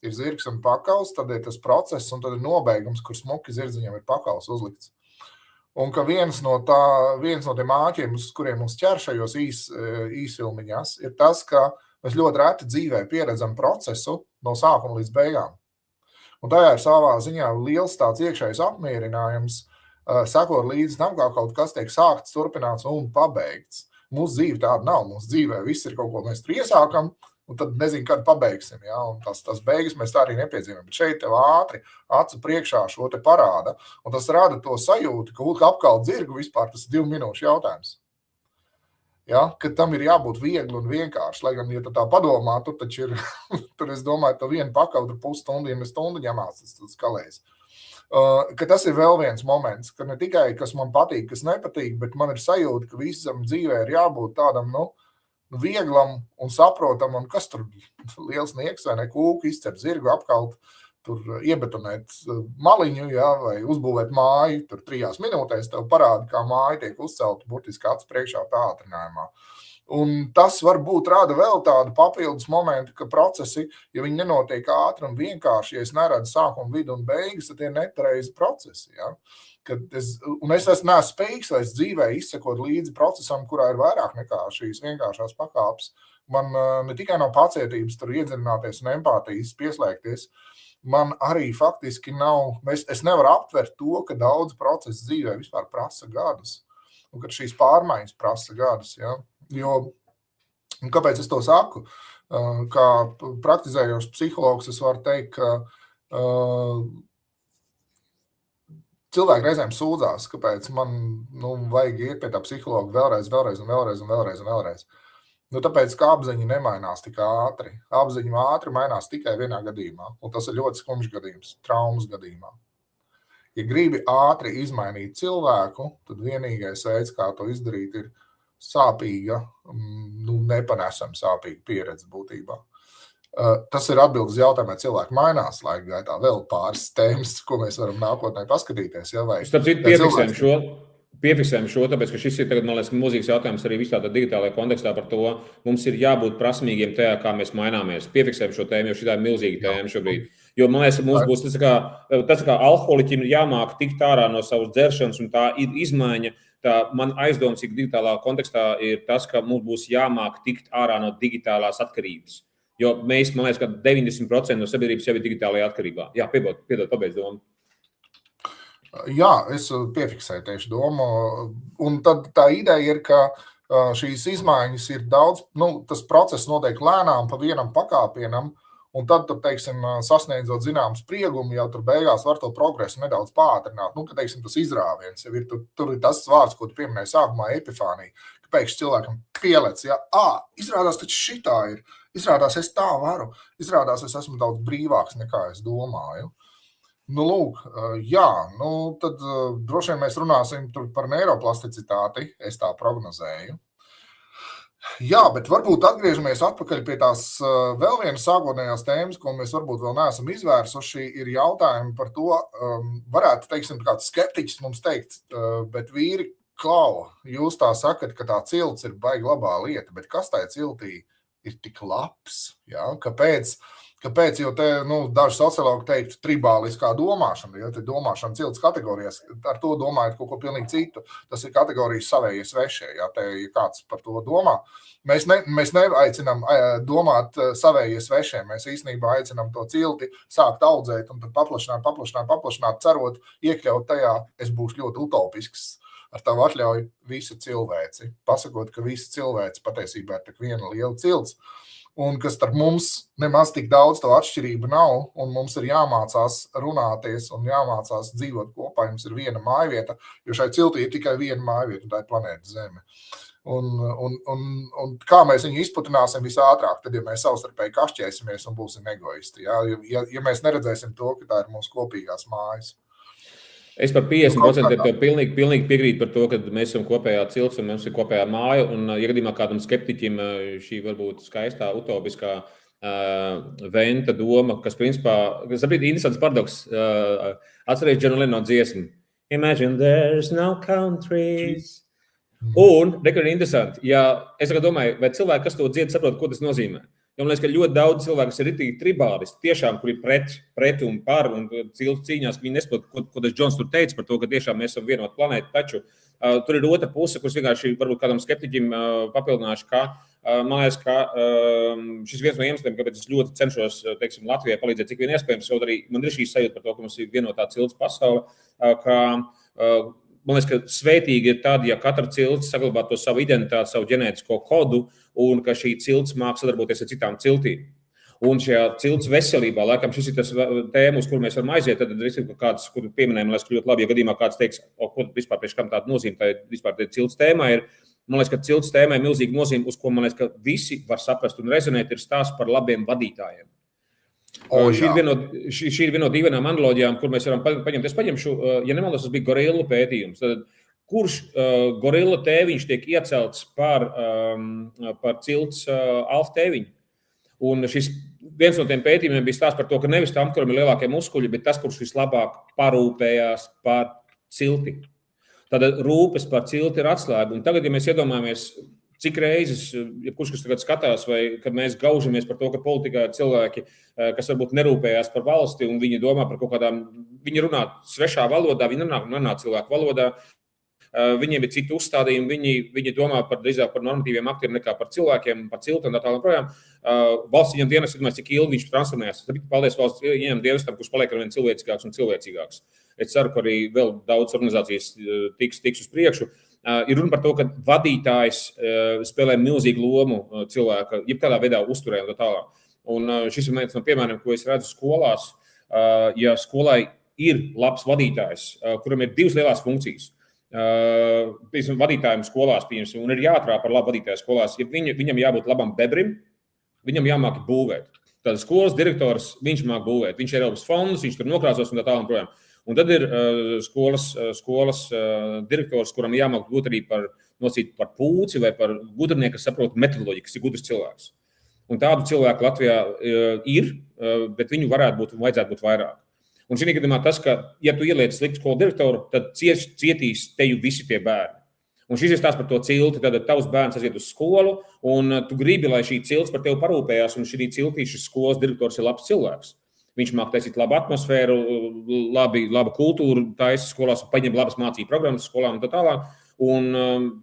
ir zirgs un pakals, tad ir tas process un tad ir nobeigums, kur smuki zirdziņam ir pakals uzlikts. Un ka viens no tiem āķiem, uz kuriem mums ķer šajos īsfilmiņās, ir tas, ka mēs ļoti reti dzīvē pieredzam procesu no sākuma līdz beigām. Un tajā ir savā ziņā liels tāds iekšējs apmierinājums, sekot līdz tam, kā kaut kas tiek sākts, turpināts un pabeigts. Mūsu dzīve tāda nav. Mūsu dzīvē viss ir kaut ko mēs tur iesākam, un tad nezinu, kad pabeigsim. Ja? Un tas beigas mēs tā arī nepiedzīvojam. Bet šeit tev ātri acu priekšā šo te parāda, un tas rada to sajūtu, ka apkalt zirgu vispār tas ir 2 minūšu jautājums. Ja? Ka tam ir jābūt viegli un vienkārši. Lai gan, ja tu tā padomā, tur taču ir, tur es domāju, tu vienu pakaut ar pusstundu, ja ne stundu ņemās tas kalējs. Ka tas ir vēl viens moments, ka ne tikai, kas man patīk, kas nepatīk, bet man ir sajūta, ka visam dzīvē ir jābūt tādam, vieglam un saprotam, un kas tur liels nieks vai ne kūku izcep zirgu apkalt, tur iebetonēt maliņu, ja, vai uzbūvēt māju, tur 3 minūtēs tev parāda, kā māja tiek uzcelta burtiski acu priekšā pātrinājumā. Un tas varbūt rada vēl tādu papildus momentu, ka procesi, ja viņi nenotiek ātri un vienkārši, ja es neredzu sākumu, vidu un beigas, tad tie ir nepareizi procesi. Ja? Es neesmu spējīgs vairs dzīvē izsekot līdzi procesam, kurā ir vairāk nekā šīs vienkāršās pakāpes. Man ne tikai nav pacietības tur iedzināties un empātijas pieslēgties, man arī faktiski nav, es nevaru aptvert to, ka daudz procesu dzīvē vispār prasa gadus, un ka šīs pārmaiņas prasa gadus, ja. Jo, kāpēc es to saku? Kā praktizējošs psihologs, es varu teikt, ka cilvēki reizēm sūdzās, kāpēc man vajag iet pie tā psihologa vēlreiz. Tāpēc, ka apziņa nemainās tik ātri. Apziņa ātri mainās tikai vienā gadījumā, un tas ir ļoti skumjš gadījums, traumas gadījumā. Ja gribi ātri izmainīt cilvēku, tad vienīgais veids, kā to izdarīt, ir sāpīga, nepanesama sāpīga pieredze būtībā. Tas ir atbildes jautājumā, cilvēki mainās laika gaitā. Vēl pāris tēmas, ko mēs varam nākotnē paskatīties. Ja, vai piefiksējam šo, tāpēc, ka šis ir tagad, man liekas, mūzīgs jautājums arī visā tā digitālajā kontekstā par to. Mums ir jābūt prasmīgiem tajā, kā mēs maināmies. Piefiksējam šo tēmu, jo šī ir milzīga tēma šobrīd. Jo, man liekas, mums būs tas kā alkoholiķim ir jāmāk tikt ārā no savas dzeršanas, un tā izmaiņa. Tā man aizdoms, ka digitālā kontekstā ir tas, ka mums būs jāmāk tikt ārā no digitālās atkarības. Jo mēs, man liekas, ka 90% no sabiedrības jau ir digitālajā atkarībā. Jā, piedod, pabeidz domu. Jā, es piefiksēju tieši domu. Un tad tā ideja ir, ka šīs izmaiņas ir daudz, tas process notiek lēnām pa vienam pakāpienam, un tad, teiksim, sasniedzot zinām spriegumu, jau tur beigās var to progresu nedaudz pātrināt. Ka, teiksim, tas izrāviens, jau ir, tur ir tas vārds, ko tu pieminēji sākumā, epifānija, ka pēkšņi cilvēkam pielec, ja, izrādās taču šitā ir, izrādās es tā varu, izrādās es esmu daudz brīvāks nekā es domāju. Lūk, jā, tad droši vien mēs runāsim tur par neiroplasticitāti, es tā prognozēju. Jā, bet varbūt atgriežamies atpakaļ pie tās vēl vienas sākotnējās tēmas, ko mēs varbūt vēl neesam izvērsuši, ir jautājumi par to, varētu, teiksim, kāds skeptiķis mums teikt, bet vīri, klau, jūs tā sakat, ka tā cilts ir baigi labā lieta, bet kas tai ciltī ir tik labs, jā? Kāpēc, jo te, daži sociologi teiktu tribāliskā domāšana, ja te domāšana cilts kategorijās, ar to domājot kaut ko pilnīgi citu, tas ir kategorijas savējie svešie, ja te ja kāds par to domā. Mēs neaicinām domāt savējie svešie, mēs īstenībā aicinām to cilti sākt audzēt un tad paplašināt, cerot iekļaut tajā, es būšu ļoti utopisks, ar tavu atļauju visu cilvēci, pasakot, ka visa cilvēce patiesībā ir tik viena liela cilts. un ka starp mums nemaz tik daudz to atšķirību nav, un mums ir jāmācās runāties un jāmācās dzīvot kopā. Jums ir viena mājvieta, jo šai ciltī ir tikai viena mājvieta, un tā ir planēta Zeme. Un kā mēs viņu izputināsim visātrāk, tad, ja mēs savstarpēji kašķēsimies un būsim egoisti. Ja mēs neredzēsim to, ka tā ir mūsu kopīgās mājas. Es par 50% tev pilnīgi piekrītu par to, ka mēs esam kopējā cilts un mums ir kopējā māja. Un, ja gadījumā kādam skeptiķim šī varbūt skaistā, utopiskā venta doma, kas principā, kas ir interesants paradoks, atceries John Lennon dziesmu. Imagine there's no countries. Un, rekur ir interesanti, ja es domāju, vai cilvēki, kas to dzied, saprot, ko tas nozīmē. Jo man liekas, ka ļoti daudz cilvēku, kas ir ritīgi tribālisti, tiešām, kuri pret un par un ciltu cīņās, ka viņi nesaprot, ko tas Džons tur teica par to, ka tiešām mēs esam vienota planēta. Taču tur ir otra puse, kurš vienkārši varbūt kādam skeptiķim papildināšu, ka man liekas, ka šis viens no iemesliem, kāpēc es ļoti cenšos, teiksim, Latvijai palīdzēt, cik vien iespējams, jau arī man ir šī sajūta par to, ka mums ir vienotā cilts pasaule, ka man liekas, ka svētīgi ir tad, ja katra cilts saglabā to savu identitāti, savu ģenētisko kodu, un ka šī cilts māk sadarboties ar citām ciltīm. Un šajā cilts veselībā, laikam šis ir tas tēma, uz kur mēs varam aiziet, tad ir kāds, kur pieminējam, man liekas, ka ļoti labi, ja gadījumā kāds teiks, ko vispār priekš kam tāda nozīme, tā vispār cilts tēmā ir. Man liekas, ka cilts tēmā ir milzīga nozīme, uz ko, man liekas, ka visi var saprast un rezonēt, ir stāsts par labiem vadītājiem. Šī ir viena no dīvainām analoģijām, kur mēs varam paņemt. Es paņemšu, ja nemaldos, tas bija gorillu pētījums. Tad, kurš gorilla tēviņš tiek iecelts par cilts alfa tēviņu? Un šis viens no tiem pētījumiem bija stāsts par to, ka nevis tam, kuram ir lielākie muskuļi, bet tas, kurš vislabāk parūpējās par cilti. Tad rūpes par cilti ir atslēga. Un tagad, ja mēs iedomājamies, cik reizes, ja kurš, kas tagad skatās, vai kad mēs gaužamies par to, ka politikā ir cilvēki, kas varbūt nerūpējās par valsti, un viņi domā par kaut kādām, viņi runā svešā valodā, viņi runā cilvēku valodā, viņiem ir citi uzstādījumi, viņi domā drīzāk par normatīviem aktiem nekā par cilvēkiem, par ciltu un tā tālāk projām. Valsts viņam dienas, cik ilgi viņš transformējās. Paldies valsts viņam dienestam, kurš paliek ar vien cilvēcīgāks un cilvēcīgāks. Es ceru, ka arī vēl daudz organizācijas tiks uz priekšu. Ir runa par to, ka vadītājs spēlē milzīgu lomu cilvēka, jebkādā veidā uzturē un tā tālāk. Un šis ir viens no piemēriem, ko es redzu skolās. Ja skolai ir labs vadītājs, kuram ir divas lielās funkcijas. Vadītājiem skolās, un ir jāatrā par labu vadītāju skolās. Ja viņam jābūt labam bebrim, viņam jāmāk būvēt. Tad skolas direktors, viņš māk būvēt. Viņš ir Eiropas fondus, viņš tur nokrāsos un tā tālāk projām. Un tad ir skolas direktors, kuram jāmāk būt arī par pūci vai par gudrnieku, kas saprot metodoloģiju, kas ir gudrs cilvēks. Un tādu cilvēku Latvijā ir, bet viņu vajadzētu būt vairāk. Un šī gadījumā tas, ka, ja tu ieliec sliktu skolu direktoru, tad cietīs teju visi tie bērni. Un šis ir stāsts par to cilti, tad tavs bērns aiziet uz skolu, un tu gribi, lai šī cilts par tevi parūpējās, un šī ciltī šis skolas direktors ir labs cilvēks. Viņš māk taisīt labu atmosfēru, labu kultūru, taisa skolās, paņem labas mācību programmas skolām un tā tālāk. Un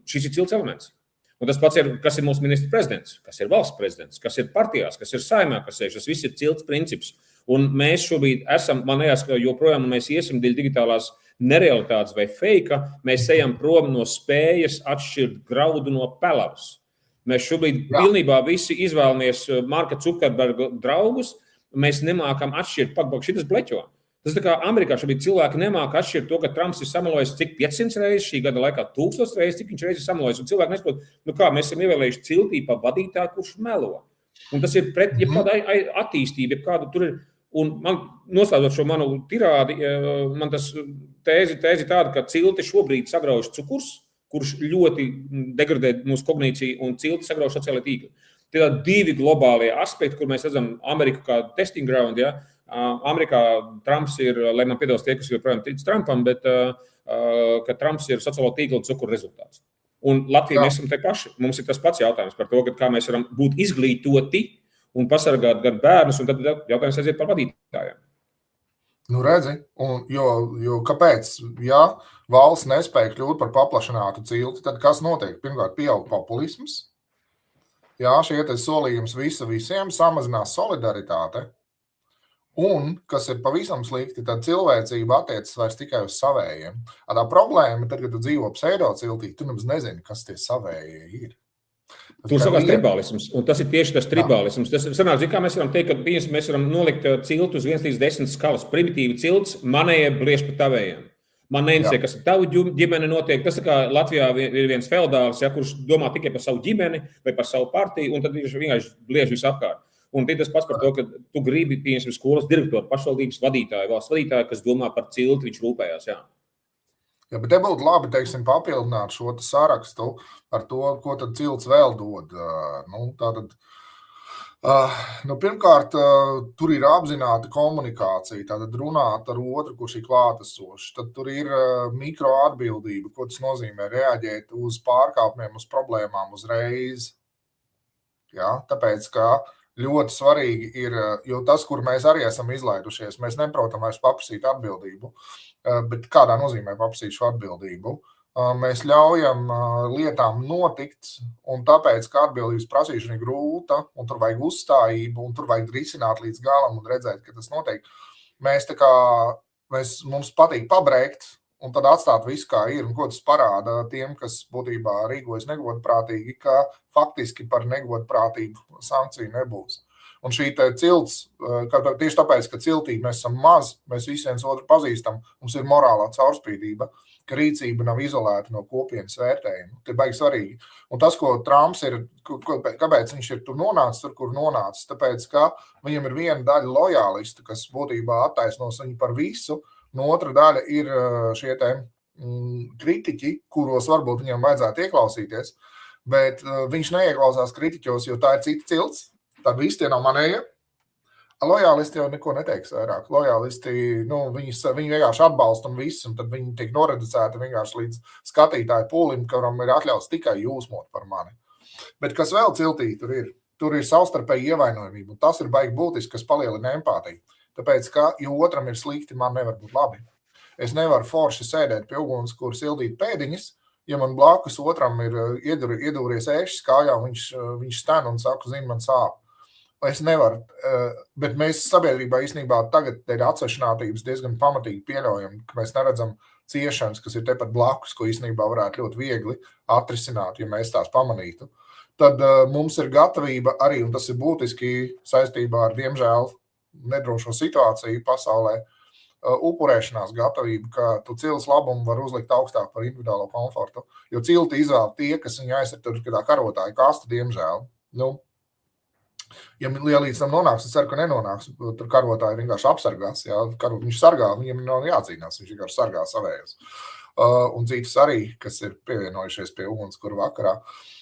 šis ir cilts elements. Un tas pats ir, kas ir mūsu ministra prezidents, kas ir valsts prezidents, kas ir partijās, kas ir saimā, kas sēž. Tas viss ir cilts princips. Un mēs šobrīd esam, man liekas, ka joprojām mēs iesim dēļ digitālās nerealitātes vai feika, mēs ejam prom no spējas atšķirt graudu no pelavas. Mēs šobrīd pilnībā visi izvēlamies Marka Zuckerberga draugus. Mēs nemākam atšķirt, šitas bleķo. Tas tā kā Amerikā šobrīd cilvēki nemāka atšķirt to, ka Trumps ir samelojis cik 500 reizes šī gada laikā, 1000 reizes, cik viņš reizes samelojis. Un cilvēki nesaprot, mēs esam ievēlējuši ciltī pa vadītāju, kurš melo. Un tas ir pret jebkāda attīstība, jebkāda tur ir. Un man, noslēdzot šo manu tirādi, man tas tēzi tāda, ka cilti šobrīd sagrauž cukurs, kurš ļoti degradē mūsu kognīciju, un cilti sagrauž sociālai tīkli. Tie ir divi globālie aspekti, kur mēs redzam Ameriku kā testing ground. Ja? Amerikā Trumps ir, lai man piedos tie, kas joprojām tic Trumpam, bet ka Trumps ir sociālo tīklu un cukuru rezultāts. Un Latvijā mēs esam te paši. Mums ir tas pats jautājums par to, kā mēs varam būt izglītoti un pasargāt gan bērnus, un tad jautājums aiziet par vadītājiem. Nu redzi, jo kāpēc? Ja valsts nespēja kļūt par paplašinātu cilti, tad kas notiek? Pirmkārt, pieaug populisms. Jā, šie solījums visiem samazinās solidaritāte. Un, kas ir pavisam slikti, tad cilvēcība attiecas vairs tikai uz savējiem. Tā problēma, tad, kad tu dzīvo pseidociltī, tu nemaz nezini, kas tie savējie ir. Tur sakās tribālisms, un tas ir tieši tas tribālisms. Tas sanāk, kā mēs varam teikt, ka mēs varam nolikt ciltu uz 1 līdz 10 skalas. Primitīvi cilts, manējie bliež pa tavējiem. Man neinteresē, kas ar tavu ģimeni notiek. Tas kā Latvijā ir viens feodālis, kurš domā tikai par savu ģimeni vai par savu partiju, un tad viņš vienkārši bliež visu apkārt. Un tas pats par to, ka tu gribi pieņemt skolas direktoru, pašvaldības vadītāju, valsts vadītāju, kas domā par cilti, viņš rūpējās, jā. Ja, bet te būtu labi, teiksim, papildināt šo sarakstu ar to, ko tad cilts vēl dod. Pirmkārt, tur ir apzināta komunikācija, tātad runāt ar otru, kurš ir klātesošs. Tad tur ir mikroatbildība, ko tas nozīmē reaģēt uz pārkāpumiem, uz problēmām uzreiz. Ja, tāpēc, ka ļoti svarīgi ir, jo tas, kur mēs arī esam izlaidušies, mēs neprotam vairs paprasīt atbildību, bet kādā nozīmē paprasīt šo atbildību. Mēs ļaujam lietām notikt, un tāpēc, ka atbildības prasīšana ir grūta, un tur vajag uzstājību, un tur vajag risināt līdz galam un redzēt, ka tas notiek. Mums patīk pabrēkt, un tad atstāt visu, kā ir, un ko tas parāda tiem, kas būtībā rīkojas negodprātīgi, ka faktiski par negodprātību sankciju nebūs. Un šī cilts, tieši tāpēc, ka ciltī mēs esam maz, mēs visi viens otru pazīstam, mums ir morālā caurspīdība, ka rīcība nav izolēta no kopienas vērtējuma. Tas ir baigi svarīgi. Un tas, ko Trumps ir, kāpēc viņš ir tur nonācis, tur, kur nonācis, tāpēc, ka viņam ir viena daļa lojālistu, kas būtībā attaisnos viņu par visu, no otra daļa ir šie kritiķi, kuros varbūt viņam vajadzētu ieklausīties, bet viņš neieklausās kritiķos, jo tā ir cita cilts. Tad visi tie nav manējie. Lojālisti jau neko neteiks vairāk. Lojālisti, viņi vienkārši atbalsta un viss, un tad viņi tiek noreducēti vienkārši līdz skatītāju pūlim, kuram ir atļauts tikai jūsmot par mani. Bet kas vēl ciltī tur ir? Tur ir savstarpēji ievainojamība, un tas ir baigi būtiski, kas palielina empātiju. Tāpēc, ka, ja otram ir slikti, man nevar būt labi. Es nevaru forši sēdēt pie uguns, kur sildīt pēdiņas, ja man blakus otram ir iedūries ēšas kājā, viņš sten un saka, zini, man sāp. Es nevaru, bet mēs sabiedrībā īstenībā tagad ir atsevišķinātības diezgan pamatīgi pieļaujam, ka mēs neredzam ciešanas, kas ir tepat blakus, ko īstenībā varētu ļoti viegli atrisināt, ja mēs tās pamanītu. Tad mums ir gatavība arī, un tas ir būtiski saistībā ar, diemžēl, nedrošo situāciju pasaulē, upurēšanās gatavība, ka tu cilts labumu var uzlikt augstāk par individuālo komfortu, jo cilti izvēl tie, kas viņu aizsarg tur karotāju kastu, diemžēl. Ja līdz tam nonāks, es ceru, ka nenonāks, tur karotāji vienkārši apsargās, jā, viņš sargā, viņiem nav jācīnās, viņš vienkārši sargā savējos. Un citus arī, kas ir pievienojušies pie ugunskura vakarā.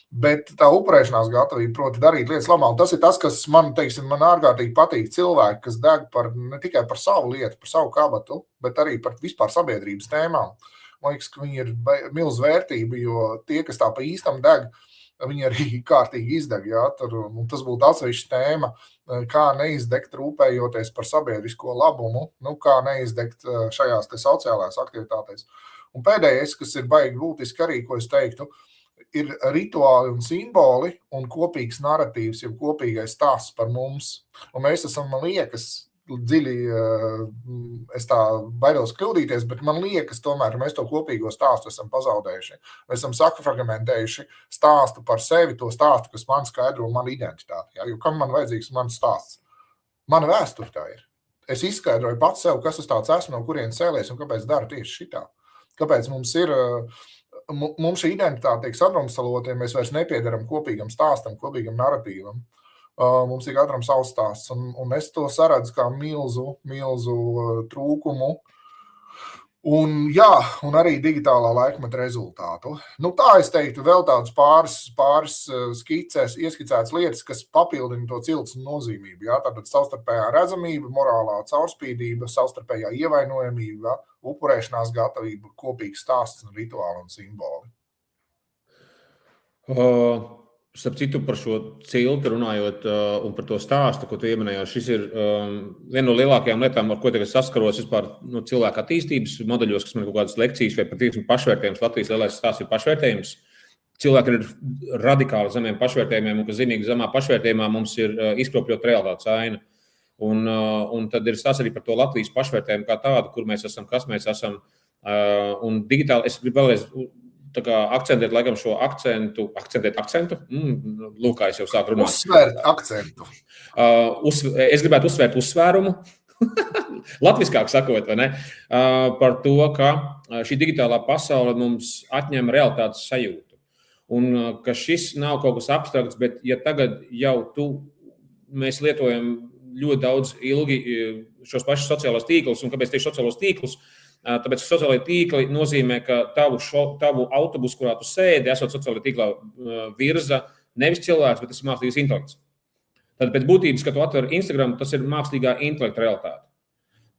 Bet tā upurēšanās gatavība, proti darīt lietas labā, un tas ir tas, kas man ārkārtīgi patīk cilvēki, kas deg ne tikai par savu lietu, par savu kabatu, bet arī par vispār sabiedrības tēmām. Man liekas, ka viņi ir milz vērtība, jo tie, kas tā pa īstam deg, viņi arī kārtīgi izdeg, jā, un tas būtu atsevišķa tēma, kā neizdegt rūpējoties par sabiedrisko labumu, kā neizdegt šajās te sociālās aktivitātēs. Un pēdējais, kas ir baigi būtiski arī, ko es teiktu, ir rituāli un simboli un kopīgs naratīvs, jau kopīgais stāsts par mums. Un mēs esam, man liekas, dziļi, es tā baidos kļūdīties, bet man liekas tomēr, ka mēs to kopīgo stāstu esam pazaudējuši. Mēs esam sakafragmentējuši stāstu par sevi, to stāstu, kas man skaidro manu identitāti. Ja? Jo kam man vajadzīgs mans stāsts? Mana vēsture tā ir. Es izskaidroju pats sev, kas es tāds esmu, no kurienes cēlies un kāpēc daru tieši šitā. Kāpēc mums šī identitāte tiek sadrumstalota, ja mēs vairs nepiedaram kopīgam stāstam, kopīgam naratīvam. Mums ir katram savs stāsts, un es to saredzu kā milzu trūkumu, un arī digitālā laikmeta rezultātu. Tā es teiktu, vēl tādus pāris ieskicētas lietas, kas papildina to cilts nozīmību. Jā? Tātad savstarpējā redzamība, morālā caurspīdība, savstarpējā ievainojamība, upurēšanās gatavība, kopīgs stāsts, rituāli un simboli. Starp citu, par šo cilti runājot un par to stāstu, ko tu ieminēji, šis ir viena no lielākajām lietām, ar ko tagad saskaros vispār cilvēku attīstības modeļos, kas man ir kaut kādas lekcijas vai pat pašvērtējums. Latvijas lielais stāsts ir pašvērtējums. Cilvēki ir radikāli zemiem pašvērtējumiem, un ka zinīgi zemā pašvērtējumā mums ir izkropļot realitātes aina. Un tad ir stāsts arī par to Latvijas pašvērtējumu kā tādu, kur mēs esam, kas mēs esam. Un digitāli, es gribu vēlreiz tā kā akcentēt laikam šo akcentu. Lūk, kā es jau sāku runāt. Uzsvērt akcentu. Es gribētu uzsvērt uzsvērumu. Latviskāk sakot, vai ne? Par to, ka šī digitālā pasaule mums atņem realitātes sajūtu. Un ka šis nav kaut kas abstrakts, bet ja tagad jau mēs lietojam ļoti daudz ilgi šos pašus sociālos tīklus, un kāpēc tieši sociālos tīklus? Tāpēc, ka sociālai tīkli nozīmē, ka tavu autobusu, kurā tu sēdi, esot sociālai tīklā virza nevis cilvēks, bet tas ir mākslīgais intelekts. Tad pēc būtības, ka tu atver Instagram, tas ir mākslīgā intelekta realitāte.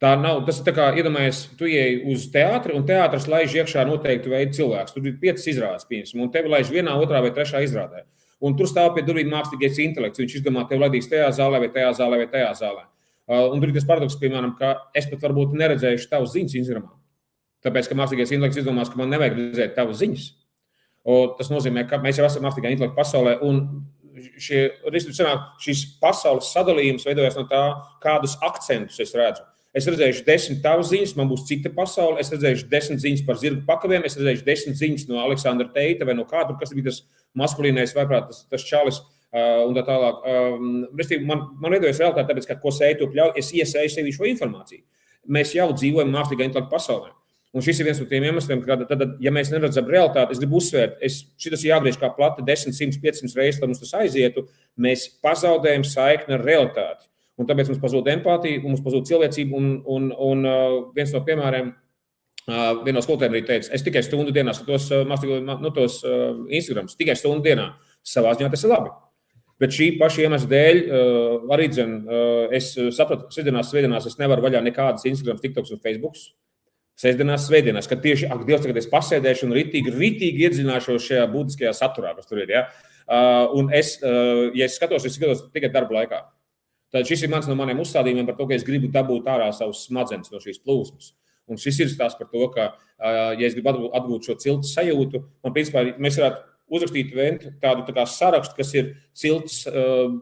Tas ir tā kā, iedomājies, tu ieej uz teātri, un teātris laiž iekšā noteiktu veidu cilvēks. Tur ir 5 izrādes, piemēram, un tevi laiž vienā, otrā vai trešā izrādē. Un tur stāv pie durvīm mākslīgais intelekts. Viņš izdomā, tevi laidīs tajā zālē vai tajā zālē vai tajā zālē. Un tur ir tas paradoks, piemēram, ka es pat varbūt neredzējuši tavas ziņas Instagramā. Tāpēc, ka mākslīgais intelekts izdomās, ka man nevajag redzēt tavas ziņas. Tas nozīmē, ka mēs jau esam mākslīgā intelekta pasaulē, un šīs pasaules sadalījums veidojas no tā, kādus akcentus es redzu. Es redzējuši 10 tavas ziņas, man būs cita pasaule, es redzējuši 10 ziņas par zirgu pakaviem, es redzējuši 10 ziņas no Aleksandra Teita vai no kādu, kas bija tas maskulīnais, vai prāt, tas čalis. Un tā tālāk. Man veidojas realitāte, tāpēc, ka ko sēju to pļauj, es iesēju sevi šo informāciju. Mēs jau dzīvojam mākslīgā intelekta pasaulē. Un šis ir viens no tiem iemesliem, ka tad, ja mēs neredzam realitāti, es gribu uzsvērt, šitas ir jāgriež kā plata 10, 100, 500 reizes, tad mums tas aizietu, mēs pazaudējam saikni ar realitāti. Un tāpēc mums pazūd empātija, un mums pazūd cilvēcība, un viens no piemēriem, viena no skolotājiem arī teica, es tikai stundu dienā skatos tos Instagrams, tikai stundu dienā. Savā ziņā tas ir labi. Bet šī paša iemesla dēļ arī es sapratu, svētdienās es nevaru vaļā nekādas Instagrams, TikToks un Facebooks. Svētdienās, kad tieši, Dievs, tagad es pasēdēšu un ritīgi iedzināšos šajā būtiskajā saturā, kas tur ir. Ja? Un ja es skatos tikai darba laikā. Tad šis ir mans no maniem uzstādījumiem par to, ka es gribu dabūt ārā savus smadzenes no šīs plūsmas. Un šis ir stāsts par to, ka, ja es gribu atgūt šo ciltu sajūtu, man principā mēs varētu uzrakstīt tādu tā kā sarakstu, kas ir cilts,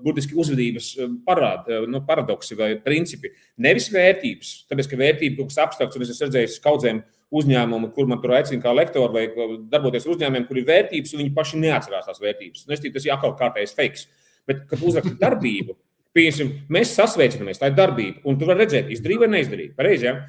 burtiski uzvedības paradoksi vai principi. Nevis vērtības, tāpēc, ka vērtība kaut kas abstrakts, un es esmu redzējis kaudzēm uzņēmumu, kur man tur aicina kā lektoru vai darboties uzņēmumiem, kur ir vērtības, un viņi paši neatcerās tās vērtības. Tas ir atkal kārtējs fakes. Bet, kad uzrakstīt darbību, mēs sasveicinamies, tā ir darbība, un tu vari redzēt, izdarīja vai neizdarīja. Pareizi, ja?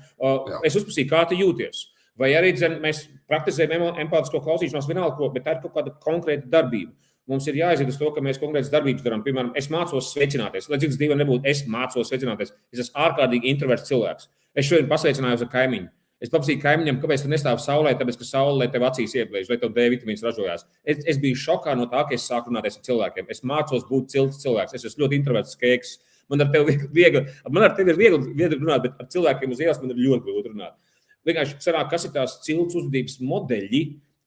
Es uzprasīju, kā tu jūties. Vai arī mēs praktizējam empātisko klausīšanos vienalga, bet tā ir kaut kāda konkrēta darbība. Mums ir jāiziet uz to, ka mēs konkrētas darbības darām. Piemēram, es mācos sveicināties. Lai cik dīvaini nebūtu, es mācos sveicināties. Es esmu ārkārtīgi introverts cilvēks. Es šodien pasveicinājos ar kaimiņu. Es paprasīju kaimiņam, kāpēc tu nestāvi saulē, tāpēc, ka saule, lai tev acīs ieblēž, lai tev D vitamīns ražojās. Es biju šokā no tā, ka es sāku runāties ar cilvēkiem. Es mācos būt cilts cilvēks. Es esmu ļoti introverts skēks. Man ar tevi ir viegli runāt, bet ar cilvēkiem uz ielas man ir ļoti grūti runāt. Vienkārši sanāk, kas ir tās cilts uzvedības modeļi,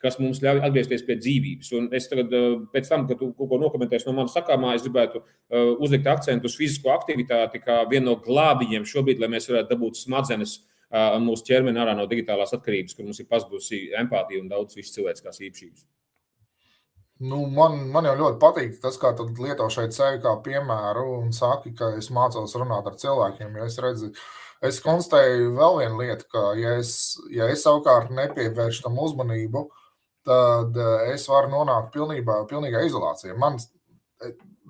kas mums ļauj atgriezties pie dzīvības. Un es tagad, pēc tam, kad tu kaut ko nokomentēsi no manas sakāmā, es gribētu uzlikt akcentu uz fizisko aktivitāti kā vienu no glābiņiem šobrīd, lai mēs varētu dabūt smadzenes mūsu ķermeni ārā no digitālās atkarības, kur mums ir pazudusi empātija un daudz visu cilvēciskās īpašības. Man jau ļoti patīk tas, kā tu lieto šeit sevi kā piemēru un saki, ka es mācos runāt ar cilvēkiem, jo es redzu, es konstatēju vēl vienu lietu, ka ja es savukārt nepievēršu tam uzmanību, tad es varu nonākt pilnīgā izolācijā. Man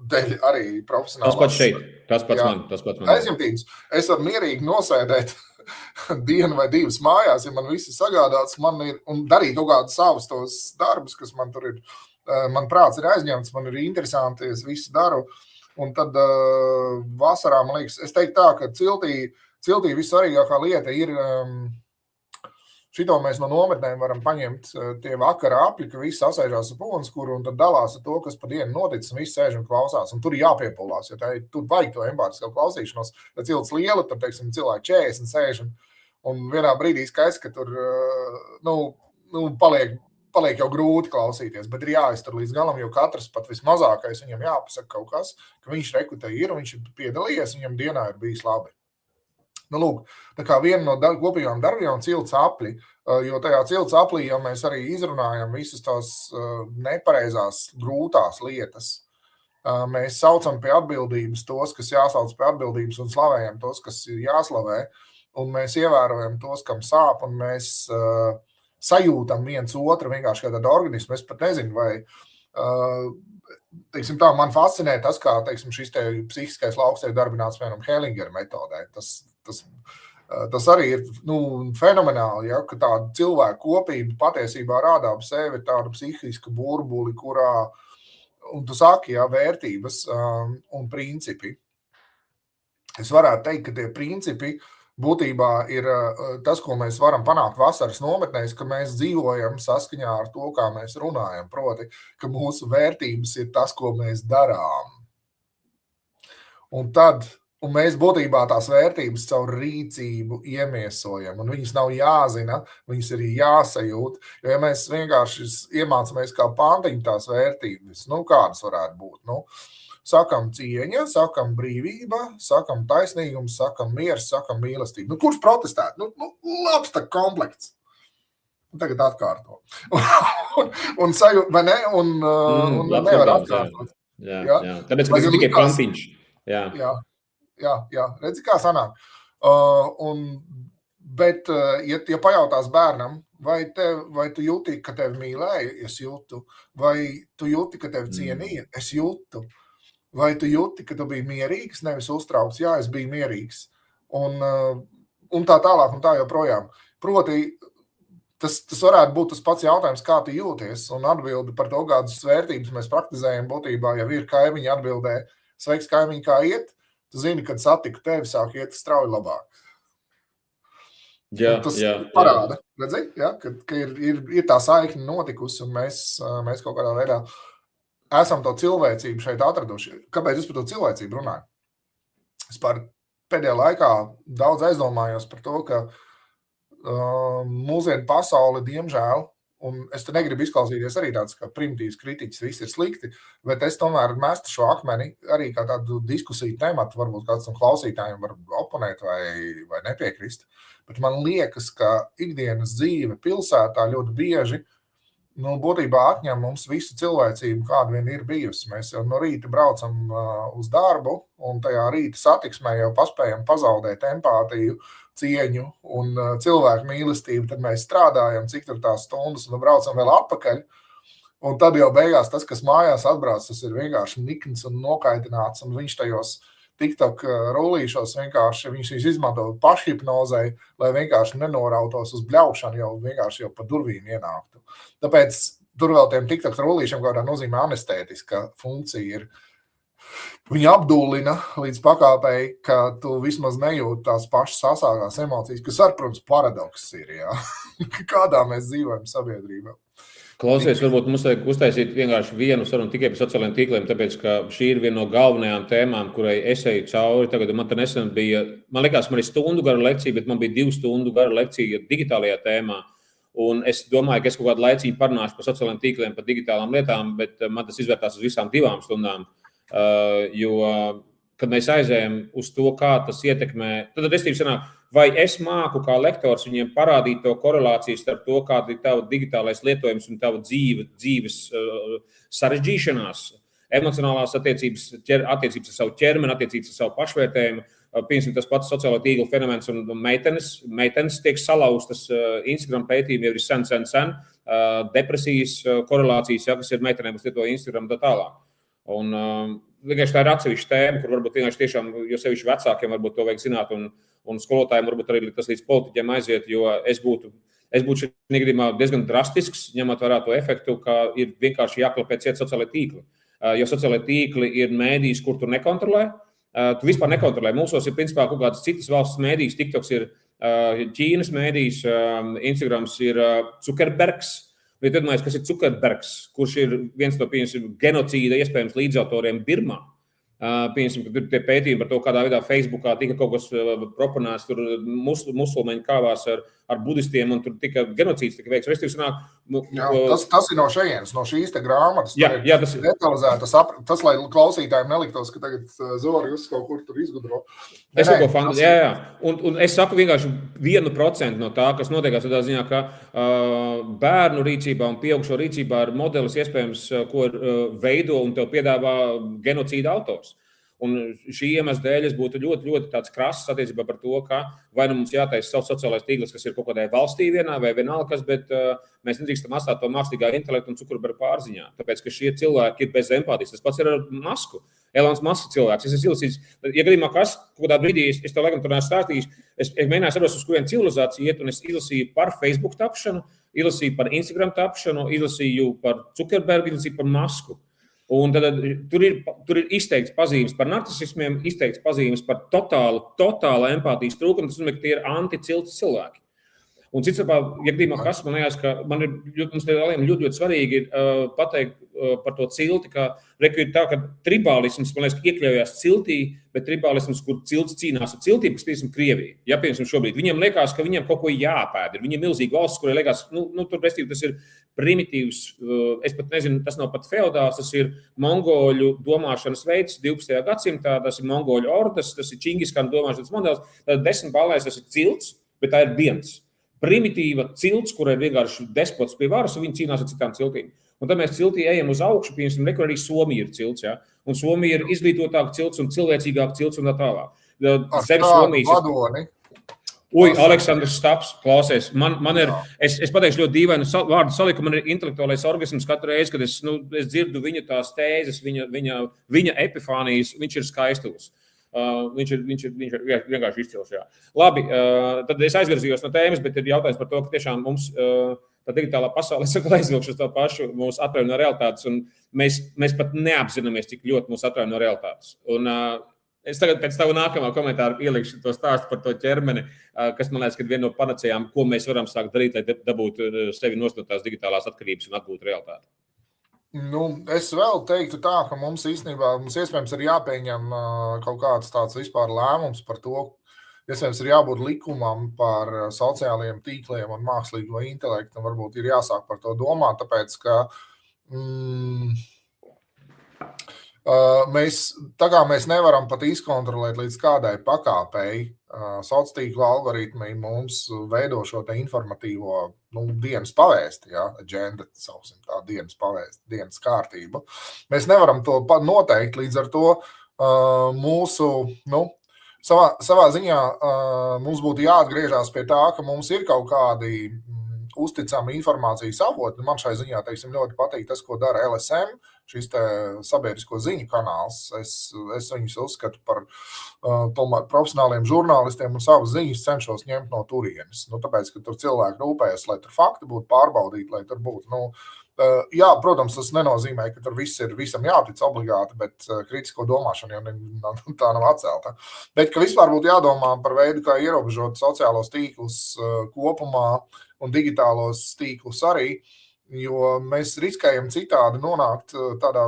dēļ arī profesionālās... Tas pats šeit, tas pats man. Aizņemtības. Es varu mierīgi nosēdēt dienu vai divas mājās, ja man visi sagādāts, un darīt kaut kādus savus tos darbus, kas man tur ir. Man prāts ir aizņemts, man ir interesanti, es visu daru. Un tad vasarā, man liekas, es teiktu tā, ka ciltī vissvarīgākā lieta ir, šito mēs no nometnēm varam paņemt tie vakara apļi, ka visi sasēžās ar Polanskuru un tad dalās ar to, kas pa dienu noticis, un visi sēž un klausās. Un tur ir jāpiepulās, jo tur vajag to empātisko klausīšanos. Ja cilts liela, tad, teiksim, cilvēki 40 sēž un vienā brīdī skaidrs, ka tur, paliek jau grūti klausīties, bet ir jāiztur līdz galam, jo katrs pat vismazākais viņam jāpasaka kaut kas, ka viņš rekrutē ir un viņš ir piedalījies, viņam dienā ir bijis labi. Lūk, tā kā viena no kopīgām darbībām cilts apli, jo tajā cilts aplī jau mēs arī izrunājam visas tās nepareizās, grūtās lietas. Mēs saucam pie atbildības tos, kas jāsauc pie atbildības un slavējam tos, kas ir jāslavē, un mēs ievērojam tos, kam sāp, un mēs sajūtam viens otru vienkārši kā tādu organismu. Es pat nezinu, vai, teiksim tā, man fascinē tas, kā, teiksim, šis te psihiskais lauks tiek darbināts, piemēram, Hellingera metodē. Tas arī ir fenomenāli, ja, ka tāda cilvēku kopība patiesībā rādā ap sevi tādu psihisku burbuli, kurā, un tu saki, ja, vērtības un principi. Es varētu teikt, ka tie principi būtībā ir tas, ko mēs varam panākt vasaras nometnēs, ka mēs dzīvojam saskaņā ar to, kā mēs runājam, proti, ka mūsu vērtības ir tas, ko mēs darām. Un mēs būtībā tās vērtības caur rīcību iemiesojam, un viņas nav jāzina, viņas ir jāsajūt, jo ja mēs vienkārši iemācamies kā pantiņu tās vērtības, kādas varētu būt, sakam cieņa, sakam brīvība, sakam taisnīgums, sakam miers, sakam mīlestība. Kurš protestēt? Labs tā komplekts. Tagad atkārto. un sajūt, vai ne? Un nevar atkārtot. Jā. Tāpēc, ka tas ir tikai pantiņš. Jā. Redzi, kā sanāk. Bet, ja pajautās bērnam, vai tu jūti, ka tevi mīlēja? Es jūtu. Vai tu jūti, ka tevi cienīja? Es jūtu. Vai tu jūti, ka tu biji mierīgs, nevis uztraukts? Jā, es biju mierīgs. Un tā tālāk un tā joprojām. Proti, tas varētu būt tas pats jautājums, kā tu jūties, un atbildi par to, kādas vērtības mēs praktizējam būtībā, ja ir kaimiņi atbildē, sveiks kaimiņi, kā iet, tu zini, kad satiku tevi, sāk iet strauji labāk. Tas parāda, redzi, ja, ka ir tā saikne notikusi, un mēs kaut kādā veidā esam to cilvēcību šeit atraduši. Kāpēc es par to cilvēcību runāju? Es pēdējā laikā daudz aizdomājos par to, ka mūsdienu pasauli, diemžēl, un es te negribu izklausīties arī tāds kā primitīvs kritiķis, viss ir slikti, bet es tomēr mestu šo akmeni arī kā tādu diskusiju tematu, varbūt kāds no klausītājiem var oponēt vai nepiekrist, bet man liekas, ka ikdienas dzīve pilsētā ļoti bieži būtībā atņem mums visu cilvēcību, kāda vien ir bijusi. Mēs jau no rīta braucam uz darbu, un tajā rīta satiksmē jau paspējam pazaudēt empātiju, cieņu un cilvēku mīlestību. Tad mēs strādājam, cik tur tās stundas, un braucam vēl atpakaļ. Un tad jau beigās tas, kas mājās atbrauc, tas ir vienkārši nikns un nokaitināts, un viņš tajos TikTok rullīšos vienkārši, viņš izmanto pašhipnozei, lai vienkārši nenorautos uz bļaušanu, jau pa durvīm ienāktu. Tāpēc tur vēl tiem TikTok rullīšiem kādā nozīmē anestētiska funkcija ir. Viņa apdūlina līdz pakāpei, ka tu vismaz nejūti tās pašas sasākās emocijas, kas ar, protams, paradoks ir, jā. Kādā mēs dzīvojam sabiedrībā. Klausies, varbūt mums vajag uztaisīt vienkārši vienu sarunu tikai par sociālajiem tīkliem, tāpēc, ka šī ir viena no galvenajām tēmām, kurai es eju cauri. Tagad man te nesen bija, man likās, man ir stundu gara lekcija, bet man bija 2 stundu gara lekcija digitālajā tēmā. Un es domāju, ka es kaut kādu laiciņu parunāšu par sociālajiem tīkliem, par digitālām lietām, bet man tas izvērtās uz visām 2 stundām. Jo, kad mēs aizējam uz to, kā tas ietekmē, tad es tīši sanāku, vai es māku kā lektors viņiem parādīt to korelāciju starp to, kāda ir tava digitālais lietojums un tava dzīves sarežģīšanās, emocionālās attiecības ar savu ķermeni, attiecības ar savu pašvērtējumu. Piemēram, tas pats sociālo tīklu fenomens un meitenes tiek salauztas. Instagram pētījumi jau ir sen. Depresijas korelācijas, kas ir meitenēm, kas lieto Instagram tā tālāk. Un vienkārši tā ir atsevišķa tēma, kur varbūt vienkārši tiešām, jo sevišķi vecākiem varbūt to vajag zināt, un skolotājiem varbūt arī tas līdz politiķiem aiziet, jo es būtu šī gadījumā diezgan drastisks, ņemot vērā to efektu, ka ir vienkārši jāklapē ciet sociālai tīkli. Jo sociālai tīkli ir mēdījis, kur tu nekontrolē. Tu vispār nekontrolē. Mūsos ir principā kaut kādas citas valsts mēdījis. TikToks ir Ķīnas mēdījis, Instagrams ir Zuckerbergs. Bet iedomājies, kas ir Zuckerbergs, kurš ir viens no genocīda iespējams līdzautoriem Birmā. Pieņemsim, ka tur tie pētījumi par to, kādā veidā Facebookā tika kaut kas proponēts, tur musulmaņi kāvās ar budistiem, un tur tika genocīds tika veikts. Tas ir no šejienes, no šīs te grāmatas. Jā, tas ir detalizētas. Tas, lai klausītājiem neliktos, ka tagad Zorijus kaut kur tur izgudro. Es kaut ko fantāziju, jā. Un es saku vienkārši 1% no tā, kas notiekās tādā ziņā, ka bērnu rīcībā un pieaugušo rīcībā ir modelis iespējams, ko veido un tev piedāvā genocīda autors. Un šī iemesla dēļ es būtu ļoti, ļoti tāds krass attiecībā par to, ka vai nu mums jātaisa savs sociālais tīkls, kas ir kaut kādai valstī vienā vai vienalga kas, bet mēs nedrīkstam atstāt to mākslīgā intelektu un cukurberu pārziņā. Tāpēc, ka šie cilvēki ir bez empātijas. Tas pats ir ar Masku. Elons Masks cilvēks. Es esmu izlasījis, ja gadījumā kas, kādā brīdī es tev laikam tur neesmu stāstījis, es mēģināju saprast, uz kurien civilizāciju iet, un es izlasīju par Facebook tapšanu, izlasīju par Instagram tapšanu, izlasīju par Zuckerbergu, izlasīju par Masku. Un tad tur ir izteikts pazīmes par narcisismiem, izteikts pazīmes par totālu empātijas trūkumu. Tas nozīmē, ka tie ir anticilts cilvēki. Un cits, ja gadījumā kas, man liekas, ka mums ļoti svarīgi ir pateikt par to cilti, ka ir tā, ka tribālisms, man liekas, iekļaujās ciltī, bet tribālisms, kur cilts cīnās ar ciltību, kas, piemēram, Krievija. Ja, piemēram, šobrīd. Viņiem liekas, ka viņiem kaut ko jāpēd. Viņiem milzīgi valsts, kurai liekas, tur restīvi tas ir primitīvs, es pat nezinu, tas nav pat feodāls, tas ir mongoļu domāšanas veids 12. gadsimtā, tas ir mongoļu ordas, tas ir Čingiskana domāšanas modelis, tad 10 balēs tas ir cilts, bet tā ir viens. Primitīva cilts, kurai ir vienkārši despots pie varas, un viņi cīnās ar citām ciltīm. Un tad mēs ciltī ejam uz augšu, piemēram, rekur arī Somija ir cilts, ja? Un Somija ir izglītotāka cilts un cilvēcīgāka cilts un tā tālāk. Zem Somijas vadoni. Aleksandrs Staps, klausies, man ir, es pateikšu ļoti dīvainu vārdu saliku, man ir intelektuālais organisms katru reizi, kad es dzirdu viņa tās tēzes, viņa epifānijas, viņš ir skaistulis. Viņš ir vienkārši izcils. Jā. Labi, tad es aizvirzījos no tēmas, bet ir jautājums par to, ka tiešām mums tā digitālā pasaulē aizvilkšu uz to pašu, mūs atrauj no realitātes, un mēs pat neapzināmies, cik ļoti mūs atrauj no realitātes. Un es tagad pēc tavu nākamā komentāru ielikšu to stāstu par to ķermeni, kas man liekas, ka viena no panacējām, ko mēs varam sākt darīt, lai dabūtu sevi nostotās digitālās atkarības un atgūtu realitāti. Es vēl teiktu tā, ka mums iespējams ir jāpieņem kaut kāds tāds vispār lēmums par to, iespējams ir jābūt likumam par sociālajiem tīkliem un mākslīgo intelektu, un varbūt ir jāsāk par to domāt, tāpēc, ka mēs nevaram pat izkontrolēt līdz kādai pakāpei. Sociālo tīklu algoritmi mums veido šo te informatīvo dienas pavēsti, ja, agenda, saucam tā, dienas pavēsti, dienas kārtību. Mēs nevaram to noteikt, līdz ar to mūsu, savā ziņā mums būtu jāatgriežās pie tā, ka mums ir kaut kādi uzticami informācijas avoti. Man šai ziņā, teiksim, ļoti patīk tas, ko dara LSM, šis te sabiedrisko ziņu kanāls. Es viņus uzskatu par tomēr profesionāliem žurnālistiem un savas ziņas cenšos ņemt no turienes. Tāpēc, ka tur cilvēki rūpējas, lai tur fakti būtu pārbaudīti, lai tur būtu, jā, protams, tas nenozīmē, ka tur visam jātic obligāti, bet kritisko domāšanu jau tā nav atcelta. Bet, ka vispār būtu jādomā par veidu, kā ierobežot sociālos tīklus kopumā un digitālos tīklus arī, jo mēs riskējam citādi nonākt tādā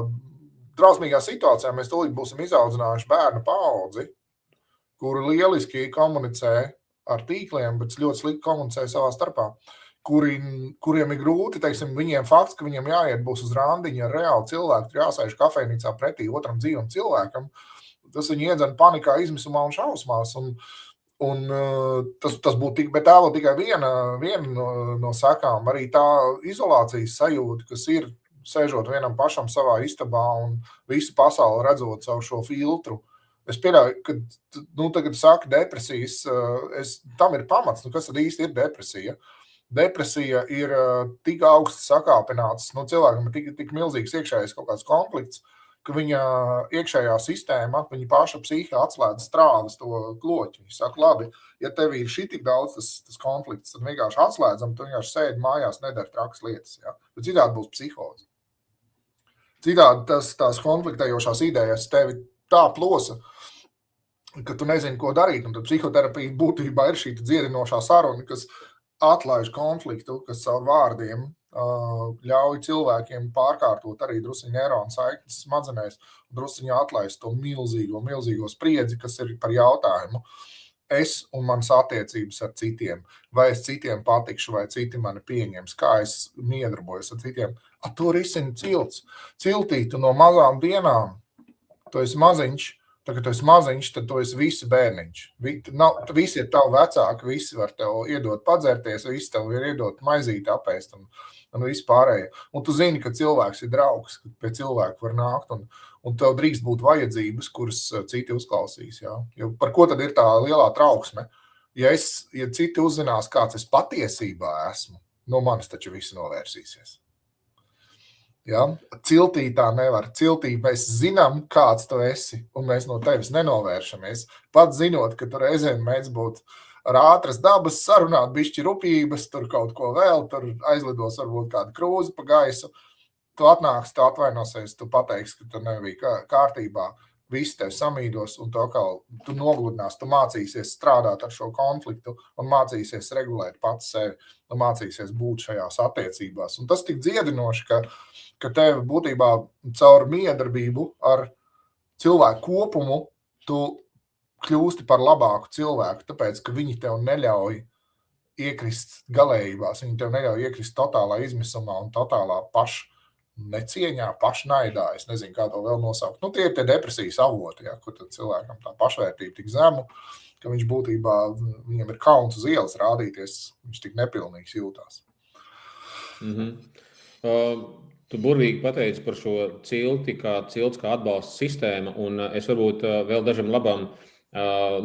drausmīgā situācijā. Mēs tūlīt būsim izaudzinājuši bērnu paudzi, kuri lieliski komunicē ar tīkliem, bet ļoti slikti komunicē savā starpā. Kuriem ir grūti, teiksim, viņiem fakts, ka viņiem jāiet būs uz randiņu ar reāli cilvēku, tur jāsēž kafejnīcā pretī otram dzīvam cilvēkam, tas viņi iedzena panikā, izmisumā un šausmās, un tas būtu tikai viena no sekām, arī tā izolācijas sajūta, kas ir sēžot vienam pašam savā istabā un visu pasauli redzot savu šo filtru. Es pieļauju, ka, tagad saka depresijas, tam ir pamats, kas tad īsti ir depresija? Depresija ir tik augsts sakāpināts, cilvēkam ir tik milzīgs iekšējais kaut kāds konflikts, ka viņa iekšējā sistēma, viņa paša psihe atslēdz strāvas to kloķi. Viņa saka, labi, ja tev ir šitik daudz tas konflikts, tad vienkārši atslēdzam, tu vienkārši sēdi mājās, nedara trakas lietas. Ja? Bet citādi būs psihoze. Citādi tās konfliktējošās idejas tevi tā plosa, ka tu nezini, ko darīt. Un tad psihoterapija būtībā ir šī dziedinošā saruna, kas atlaiž konfliktu, kas caur vārdiem ļauj cilvēkiem pārkārtot arī drusiņu neironu saiknes smadzenēs, drusiņu atlaist to milzīgo spriedzi, kas ir par jautājumu. Es un manas attiecības ar citiem, vai es citiem patikšu, vai citi mani pieņems, kā es miedarbojos ar citiem. To risina cilts. Ciltī tu no mazām dienām, tu esi maziņš, Tā, kad tu esi maziņš, tad tu esi visu bērniņš. Visi ir tavi vecāki, visi var tev iedot padzerties, visi tev ir iedot maizīti apēst un visu pārējo. Un tu zini, ka cilvēks ir draugs, ka pie cilvēku var nākt un tev drīkst būt vajadzības, kuras citi uzklausīs. Ja? Jo par ko tad ir tā lielā trauksme? Ja citi uzzinās, kāds es patiesībā esmu, no manis taču visi novērsīsies. Ja? Ciltī tā nevar. Ciltī mēs zinām, kāds tu esi, un mēs no tevis nenovēršamies. Pat zinot, ka tu reizēm mēdz būt ar ātras dabas, sarunāt bišķi rupības, tur kaut ko vēl, tur aizlidos varbūt kādu krūzi pa gaisu. Tu atnāks, tu atvainosies, tu pateiksi, ka tu nebija kārtībā. Visi tevi samīdos, un tu nogludinās, tu mācīsies strādāt ar šo konfliktu un mācīsies regulēt pats sevi un mācīsies būt šajās attiecībās. Un tas tik dziedinoši, ka tev būtībā caur miedarbību ar cilvēku kopumu tu kļūsti par labāku cilvēku, tāpēc, ka viņi tev neļauj iekrist galējībās, viņi tev neļauj iekrist totālā izmisumā un totālā necieņā, pašnaidā, es nezinu, kā to vēl nosaukt. Tie ir tie depresijas avoti, ja, kur tad cilvēkam tā pašvērtība tik zemu, ka viņš būtībā, viņam ir kauns uz ielas rādīties, viņš tik nepilnīgs jūtās. Tu burvīgi pateici par šo cilti, kā atbalsta sistēma, un es varbūt vēl dažam labam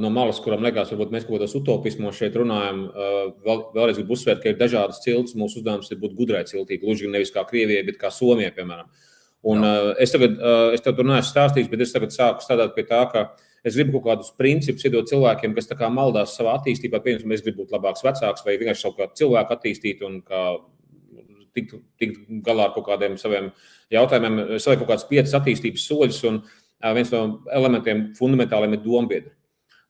no malas, kuram liekas, varbūt mēs kaut kādos utopismos šeit runājam, vēlreiz gribu uzsvērt, ka ir dažādas ciltis, mūsu uzdevums ir būt gudrai ciltī, gluži nevis kā Krievijai, bet kā Somijai, piemēram. Un es tev tur neesmu stāstījis, bet es tagad sāku strādāt pie tā, ka es gribu kaut kādus principus iedot cilvēkiem, kas tā kā maldās savā attīstībā, piemēram, es gribu būt labāks vecāks vai vienkārši savu kādu cilvēku attīstīt un kā tikt galā ar kaut kādiem saviem jautājumiem, savai kaut kāds 5 attīstības soļus, un viens no elementiem fundamentāliem ir dombiedri.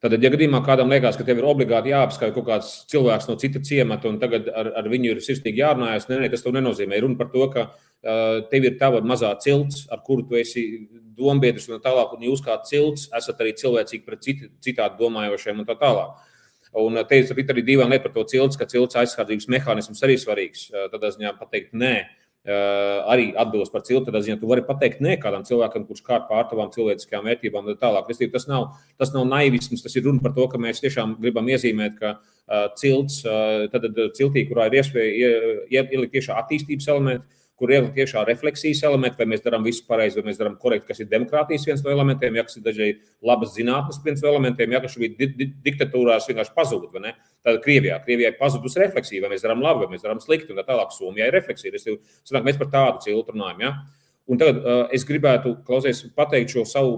Tad, ja gadījumā kādam liekas, ka tev ir obligāti jāapskauj kaut kāds cilvēks no cita ciemata un tagad ar viņu ir sirsnīgi jārunājas, tas tev nenozīmē. Runa par to, ka tev ir tava mazā cilts, ar kuru tu esi dombiedrs un tālāk, un jūs kā cilts esat arī cilvēcīgi pret citādi domājošiem un tā tālāk. Un te ir arī divām lieta par to cilts, ka cilts aizsardzības mehānisms arī svarīgs. Tādā ziņā pateikt nē. Arī atbilst par cilti, tad tu vari pateikt nē kādam cilvēkam, kurš kārt pār tavām cilvēciskajām vērtībām un tālāk. Tas nav naivisms, tas ir runa par to, ka mēs tiešām gribam iezīmēt, ka cilts, tad ciltī, kurā ir iespēja ielikt tiešā attīstības elementi, kur ielikt tiešā refleksijas elementi, vai mēs darām visu pareizi, vai mēs darām korekti, kas ir demokrātijas viens no elementiem, ja kas ir dažai labas zinātnes viens no elementiem, ja kas šobrīd diktatūrās vienkārši pazūd, vai ne? Tātad Krievijai pazudus refleksija, vai mēs darām labi, vai mēs darām slikti, un tā tālāk Somijai ir refleksija. Mēs par tādu ciltu runājam, ja? Un tagad es gribētu, klausies, pateikt šo savu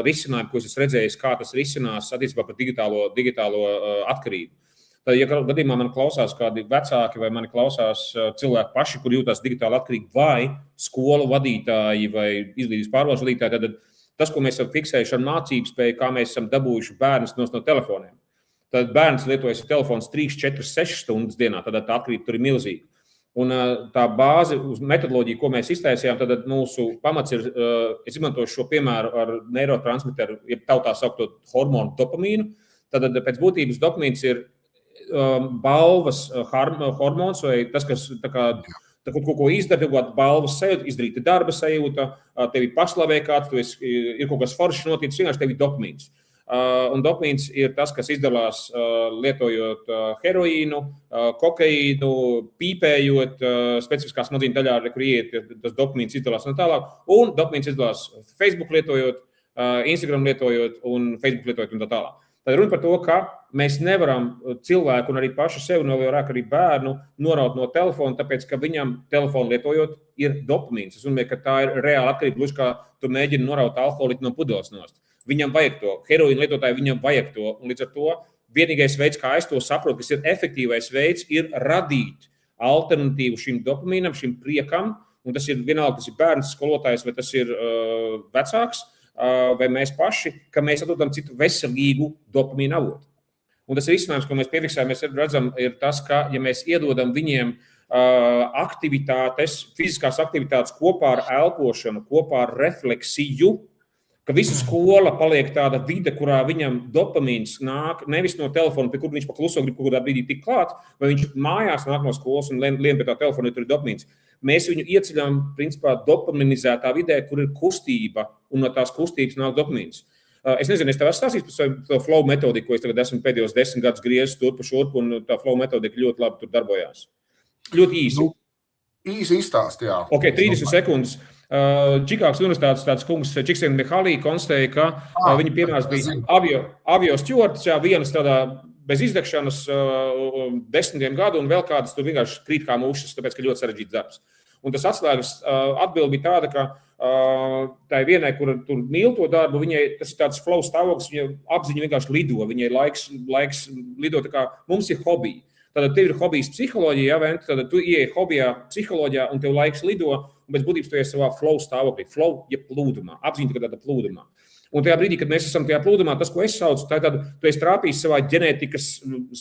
risinājumu, ko es redzējis, kā tas risinās attiecībā par digitālo atkarību. Tad, ja gadījumā man klausās kādi vecāki vai mani klausās cilvēki paši, kur jūtās digitāli atkarīgi, vai skolu vadītāji vai izglītības pārvaldes vadītāji, tad tas, ko mēs esam fiksējuši ar mācību spēju, kā mēs esam dabūjuši bērnus no telefoniem. Tad bērns lietojas telefons 3, 4, 6 stundas dienā, tad tā atkarība tur ir milzīga. Un tā bāze uz metodoloģiju, ko mēs iztaisījām, tad mūsu pamats ir, es izmantošu šo piemēru ar neirotransmiteru, ja tautā saukto hormonu dopamīnu, tad pēc būtības dopamīns ir balvas hormons vai tas, kas kaut ko izdara, tev kāda balvas sajūta, izdarīta darba sajūta, tevi paslavē kāds, ir kaut kas foršs noticis, vienkārši tev ir dopamīns. Un dopamīns ir tas, kas izdalās lietojot heroīnu, kokaīnu, pīpējot specifiskās smadzeņu daļā, kur iet, tas dopamīns izdalās un tālāk. Un dopamīns izdalās Facebook lietojot, Instagram lietojot un Facebook lietojot un tā tālāk. Tad runa par to, ka mēs nevaram cilvēku un arī pašu sevi, no vairāk arī bērnu, noraut no telefona, tāpēc, ka viņam telefonu lietojot ir dopamīns. Es domāju, ka tā ir reāla atkarība, gluži kā tu mēģini noraut alkoholiķi no pudeles nost. Viņam vajag to. Heroīna lietotāji viņam vajag to. Un līdz ar to vienīgais veids, kā es to saprotu, kas ir efektīvais veids, ir radīt alternatīvu šim dopamīnam, šim priekam. Un tas ir vienalga, tas ir bērns, skolotājs vai tas ir vecāks. Vai mēs paši, ka mēs atdodam citu veselīgu dopamīnu avotu. Un tas risinājums, ko mēs piefiksējam, mēs redzam, ir tas, ka, ja mēs iedodam viņiem aktivitātes, fiziskās aktivitātes kopā ar elpošanu, kopā ar refleksiju, ka visa skola paliek tāda vide, kurā viņam dopamīns nāk nevis no telefona, pie kur viņš pakluso grib kaut kādā brīdī tik klāt, vai viņš mājās nāk no skolas un lien pie tā telefona, ja tur ir dopamīns. Mēs viņu ieceļam, principā, dopaminizētā vidē, kur ir kustība, un no tās kustības nāk dopamīns. Es nezinu, es tev esmu stāstījis par to flow metodiku, ko es tagad esmu pēdējos 10 gadus griezis turpu šurpu, un tā flow metodika ļoti labi tur darbojās. Ļoti īsi. Īsi izstāst, jā. Ok, 30 sekundes. Čikāgas universitātes tāds kungs Čiksien Mihalī konstatēja, ka viņa piemērs bija avio stjords, viena strādā bez izdegšanas 10 gadu, un vēl kādas tur vienkārši krīt kā mušas, tāpēc, ka ļoti sarežģīts darbs. Un tas atslēgas atbilde bija tāda, ka tā vienai, kur tur mīl to darbu, viņai tas ir tāds flow stāvoklis, viņa apziņa vienkārši lido, viņai laiks lido, tā kā mums ir hobija. Tātad tev ir hobijs psiholoģija, tad tu ieej hobijā psiholoģijā, un tev laiks lido, un pēc būtības tu esi savā flow stāvoklī. Flow, ja plūdumā, apziņa tā tāda plūdumā. Un tajā brīdī, kad mēs esam tajā plūdumā, tas, ko es saucu, tā ir tāda, tu esi trāpījis savā ģenētikas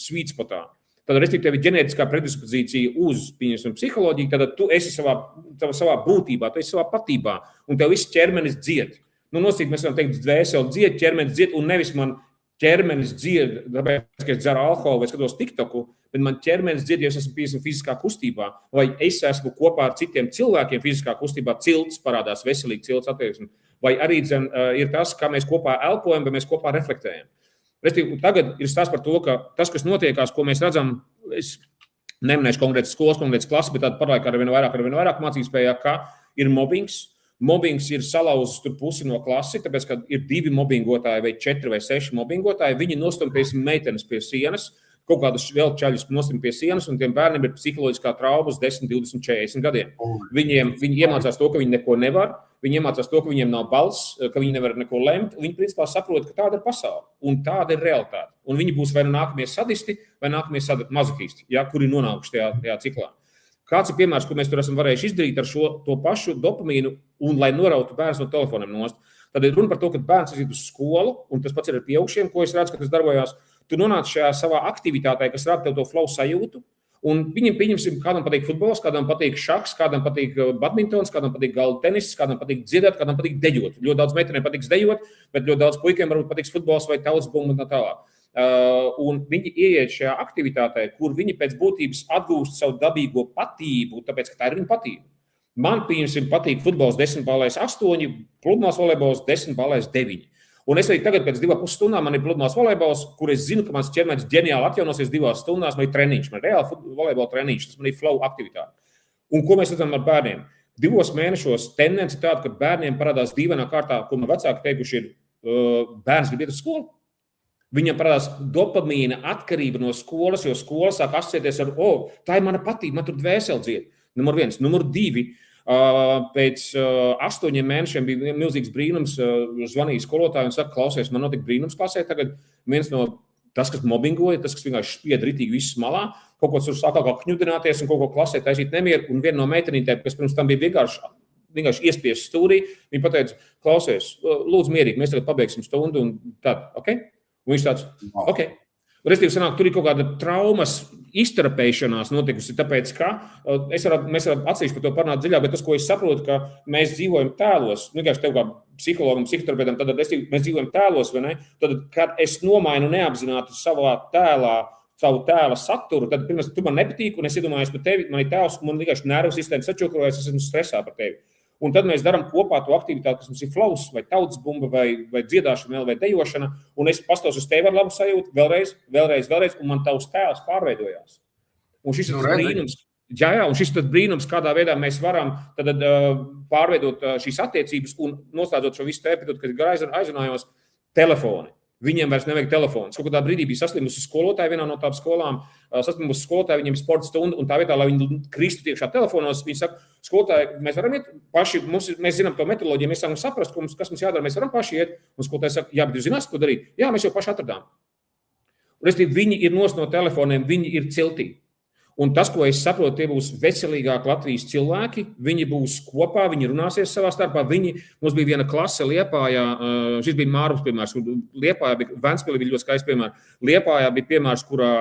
sweet spotā. Tad, respektīvi, tev ir ģenētiskā predispozīcija uz psiholoģiju, tad tu esi savā būtībā, tu esi savā patībā, un tev viss ķermenis dzied. Nosīt, mēs varam teikt, dvēseli dzied, ķermenis dzied, un nevis man ķermenis dzied, tāpēc, ka es dzeru alkoholu vai skatos TikToku, bet man ķermenis dzied, ja es esmu fiziskā kustībā, vai es esmu kopā ar citiem cilvēkiem fiziskā kustībā, cilts parādās, veselīgi cilts attieksmi, vai arī ir tas, kā mēs kopā elpojam, vai mēs kopā reflektējam. Tagad ir stāsts par to, ka tas, kas notiekās, ko mēs redzam, es neminēšu konkrētas skolas, konkrētas klases, bet tāda parlaika ar vien vairāk mācībspējā, ka ir mobbings. Mobbings ir salauzis tur pusi no klasi, tāpēc, ka ir 2 mobbingotāji vai 4 vai 6 mobbingotāji, viņi nostumpies meitenes pie sienas, kaut kādus vēl čaļus nostum pie sienas, un tiem bērniem ir psiholoģiskā trauma uz 10, 20, 40 gadiem. Viņi iemācās to, ka viņi neko nevar, viņi iemācās to, ka viņiem nav balss, ka viņi nevar neko lemt, viņi principā saprot, ka tāda ir pasaule, un tāda ir realitāte. Un viņi būs vai nākamie sadisti, vai nākamie mazohisti, kuri nonākuši tajā ciklā. Kāds ir piemērs, ko mēs tur esam varējuši izdarīt ar to pašu dopamīnu, un lai norautu bērns no telefoniem nost? Tad ir runa par to, ka bērns iziet uz skolu, un tas pats ir ar pieaugušiem, ko es redzu, ka tas darbojās. Tu nonāc šajā savā aktivitātē, kas rada tev to flow sajūtu, un viņam pieņemsim, kādam patīk futbols, kādam patīk šahs, kādam patīk badmintons, kādam patīk galda tenis, kādam patīk dziedāt, kādam patīk dejot. Ļoti daudz meitenēm patiks dejot, bet ļoti daudz puikiem varbūt patiks futbols vai tautas bumba un tā tālāk. Un viņi ieiet šajā aktivitātē, kur viņi pēc būtības atgūst savu dabīgo patību, tāpēc, ka tā ir viņa patība. Man, pieņemsim, patīk futbols 10,8, pludmales volejbols 10,9. Un es arī tagad pēc 2,5 stundām man ir pludmales volejbols, kur es zinu, ka mans ķermenis ģeniāli atjaunosies 2 stundās, man ir treniņš, man ir reāli volejbola treniņš, tas man ir flow aktivitāte. Un ko mēs redzam ar bērniem? 2 mēnešos tendence tāda, ka bērniem parādās dīvainā kārtā, ko man vecāki teikuši ir, bērns grib iet uz skolu. Viņam parādās dopamīna atkarība no skolas, jo skola sāk asociēties ar, tā ir mana patība, man tur dvēseli dzied. Numur 1. Numur 2. Pēc 8 mēnešiem bija milzīgs brīnums, zvanīja skolotāji un saka, klausies, man notika brīnums klasē, tagad viens no tas, kas mobbingoja, tas, kas vienkārši spied ritīgi visus malā, kaut ko tur sākā kā kņudināties un kaut ko klasē taisīt nemieru, un viena no meitenītēm, kas pirms tam bija vienkārši iespiest stūrī, viņa pateica, klausies, lūdzu mierīgi, mēs tagad pabeigsim stundu un tad, ok? Un viņš tāds, ok. Restīvi sanāk, tur ir kaut kāda traumas izterapēšanās notikusi, tāpēc, ka mēs varam atsevišķi par to parunāt dziļāk, bet tas, ko es saprotu, ka mēs dzīvojam tēlos, vienkārši tev kā psihologam, psihoterapeitam, tad mēs dzīvojam tēlos, vai ne? Tad, kad es nomainu neapzināti savu tēla saturu, tad pirms tu man nepatīk, un es iedomājos par tevi, man ir tēls, un man vienkārši nervu sistēma sačukrojas, es esmu stresā par tevi. Un tad mēs darām kopā to aktivitāti, kas mums ir flows, vai tautas bumba, vai dziedāšana, vai dejošana, un es pastos uz tevi ar labu sajūtu, vēlreiz, un man tavs tēls pārveidojās. Un šis ir tas brīnums, un šis ir tas brīnums, kādā veidā mēs varam tad pārveidot šīs attiecības un noslēdzot šo visu epizodu, kas ir aizrunājos, telefoni. Viņiem vairs nevajag telefons. Kaut kādā brīdī bija saslimusi skolotāja vienā no tām skolām, saslimusi skolotāja, viņiem ir sporta stunda, un tā vietā, lai viņi kristu tiekšā telefonos, viņi saka, skolotāji, mēs varam iet paši, mēs zinām to metodoloģiju, mēs varam saprast, kas mums jādara, mēs varam paši iet, un skolotāji saka, jā, bet jūs zinās, ko darīt? Jā, mēs jau paši atradām. Un viņi ir nos no telefoniem, viņi ir ciltī. Un tas, ko es saprotu, tie būs veselīgāki Latvijas cilvēki, viņi būs kopā, viņi runāsies savā starpā. Mums bija viena klase Liepājā, šis bija Mārums piemērs, Liepājā bija, Ventspilī bija ļoti skaists piemērs. Liepājā bija piemērs, kurā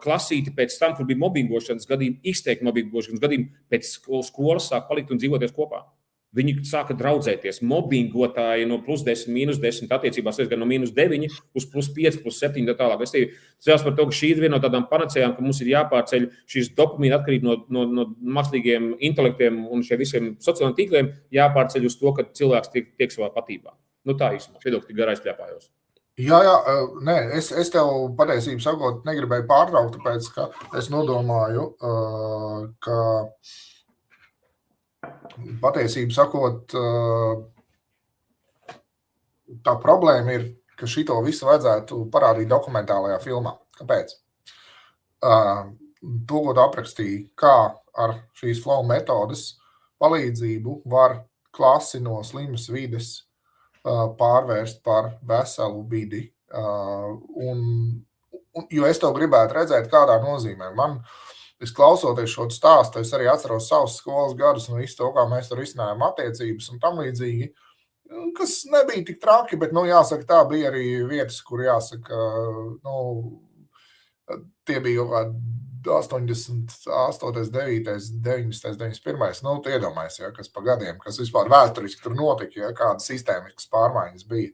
klasīti pēc tam, kur bija mobbingošanas gadījumi, izteikti mobbingošanas gadījumi, pēc skolas sāk palikt un dzīvoties kopā. Viņi sāka draudzēties, mobbingotāji no +10, -10 attiecībās, gan no -9 uz +5, +7 tā tālāk. Es ceros par to, ka šī ir viena no tādām panacējām, ka mums ir jāpārceļ šīs dopamīna atkarība no mākslīgiem intelektiem un šiem visiem sociālajiem tīkliem, jāpārceļ uz to, ka cilvēks tiek savā patībā. Tā īsumā, viedokļi tik garais pļāpājos. Jā, nē, es tev patiesību sakot negribēju pārtraukt, tāpēc, ka es nodomāju, ka patiesību sakot, tā problēma ir, ka šito visu vajadzētu parādīt dokumentālajā filmā. Kāpēc? To, ko tu aprakstīji, kā ar šīs flow metodas palīdzību var klasi no slimas vides pārvērst par veselu vidi. Jo es tev gribētu redzēt, kādā nozīmē. Es klausoties šo stāstu, es arī atceros savus skolas gadus un visu to, kā mēs tur risinājām attiecības un tam līdzīgi, kas nebija tik traki, bet, jāsaka, tā bija arī vietas, kur jāsaka, tie bija jau 88, 9, 90, 91. Tu iedomājies, kas pa gadiem, kas vispār vēsturiski tur notika, kāda sistēmiskas pārmaiņas bija.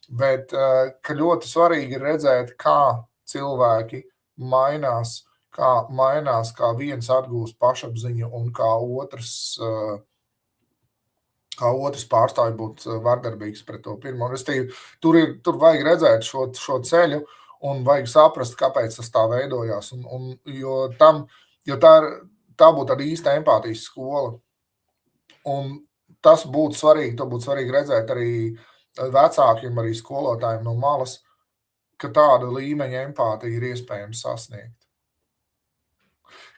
Bet, ka ļoti svarīgi ir redzēt, kā cilvēki mainās, kā viens atgūst pašapziņu un kā otrs pārstāj būt vardarbīgs pret to pirmo. Tur vajag redzēt šo ceļu, un vajag saprast, kāpēc tas tā veidojās. Jo tā būtu tāda īsta empātijas skola. Un tas būtu svarīgi, to būtu svarīgi redzēt arī vecākiem, arī skolotājiem no malas, ka tāda līmeņa empātija ir iespējams sasniegt.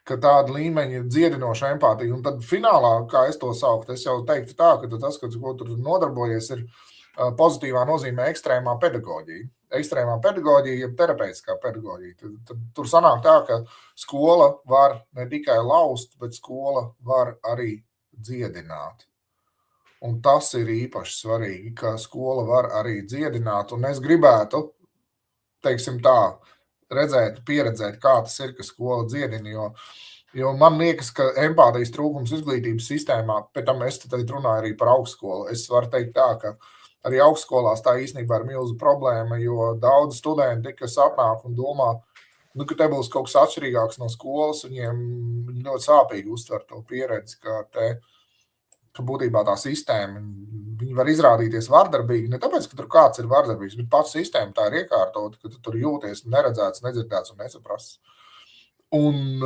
Ka tāda līmeņa dziedinoša empātija. Un tad finālā, kā es to sauktu, es jau teiktu tā, ka tas, ko tur nodarbojies, ir pozitīvā nozīmē ekstrēmā pedagoģija. Ekstrēmā pedagoģija, terapeitiskā pedagoģija. Tur sanāk tā, ka skola var ne tikai laust, bet skola var arī dziedināt. Un tas ir īpaši svarīgi, ka skola var arī dziedināt. Un es gribētu, teiksim tā, redzēt, pieredzēt, kā tas ir, ka skola dziedina, jo man liekas, ka empātijas trūkums izglītības sistēmā, pēc tam es tad runāju arī par augstskolu. Es varu teikt tā, ka arī augstskolās tā īstenībā ir milzu problēma, jo daudz studenti, kas atnāk un domā, ka te būs kaut kas atšķirīgāks no skolas, viņi ļoti sāpīgi uztver to pieredzi, ka būtībā tā sistēma, viņi var izrādīties vardarbīgi, ne tāpēc, ka tur kāds ir vardarbīgs, bet pats sistēma tā ir iekārtota, ka tu tur jūties neredzēts, nedzirdēts un nesaprasts. Un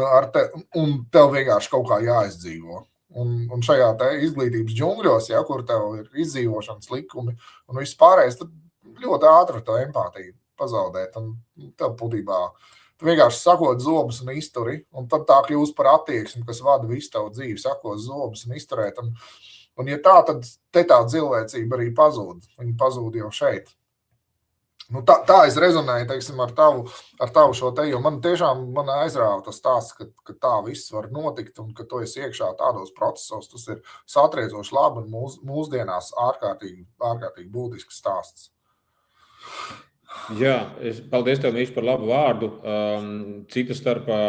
tev vienkārši kaut kā jāizdzīvo. Un šajā izglītības džungļos, kur tev ir izdzīvošanas likumi un viss pārējais, tad ļoti ātri to empātiju pazaudēt. Un tev būtībā, tu vienkārši sakot zobus un izturi, un tad tā kļūst par attieksmi, kas vada visu tavu dzīvi, sakot zobus un izturēt. Un ja tā, tad te tā cilvēcība arī pazūd. Viņa pazūd jau šeit. Tā es rezonēju, teiksim, ar tavu šo te, jo man aizrāva tas stāsts, ka tā viss var notikt un ka tu esi iekšā tādos procesos. Tas ir satriecoši labi un mūsdienās ārkārtīgi būtisks stāsts. Jā, paldies tev, Mīši, par labu vārdu. Cita starpā,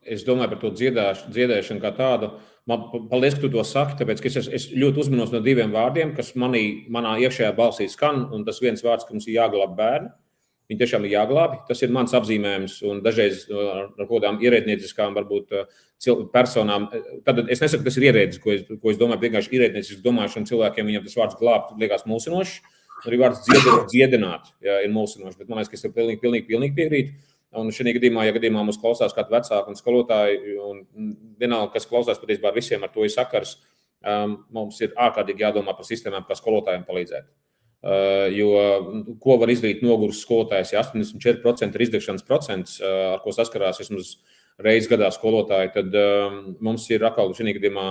es domāju par to dziedēšanu kā tādu. Paldies, ka tu to saki, tāpēc, ka es ļoti uzmanos no diviem vārdiem, kas manā iekšējā balsī skan, un tas viens vārds, ka mums ir jāglāb bērni. Viņi tiešām ir jāglābi. Tas ir mans apzīmējums, un dažreiz ar kādām ierēdnieciskām varbūt personām. Tad es nesaku, tas ir ierēdnis, ko es domāju, vienkārši ierēdniecisks domāšana cilvēkiem, viņam tas vārds glābt liekas mulsinošs. Arī vārds dziedināt ir mulsinošs, bet man liekas, ka es tev pilnīgi piekrītu. Un šajā gadījumā, ja mums klausās kādi vecāki un skolotāji, un vienalga, kas klausās patiesībā visiem ar to ir sakars, mums ir ārkārtīgi jādomā par sistēmām, kā skolotājiem palīdzēt. Jo ko var izdarīt noguris skolotājs, ja 84% ir izdegšanas procents, ar ko saskarās vismaz reiz gadā skolotāji, tad mums ir atkal šajā gadījumā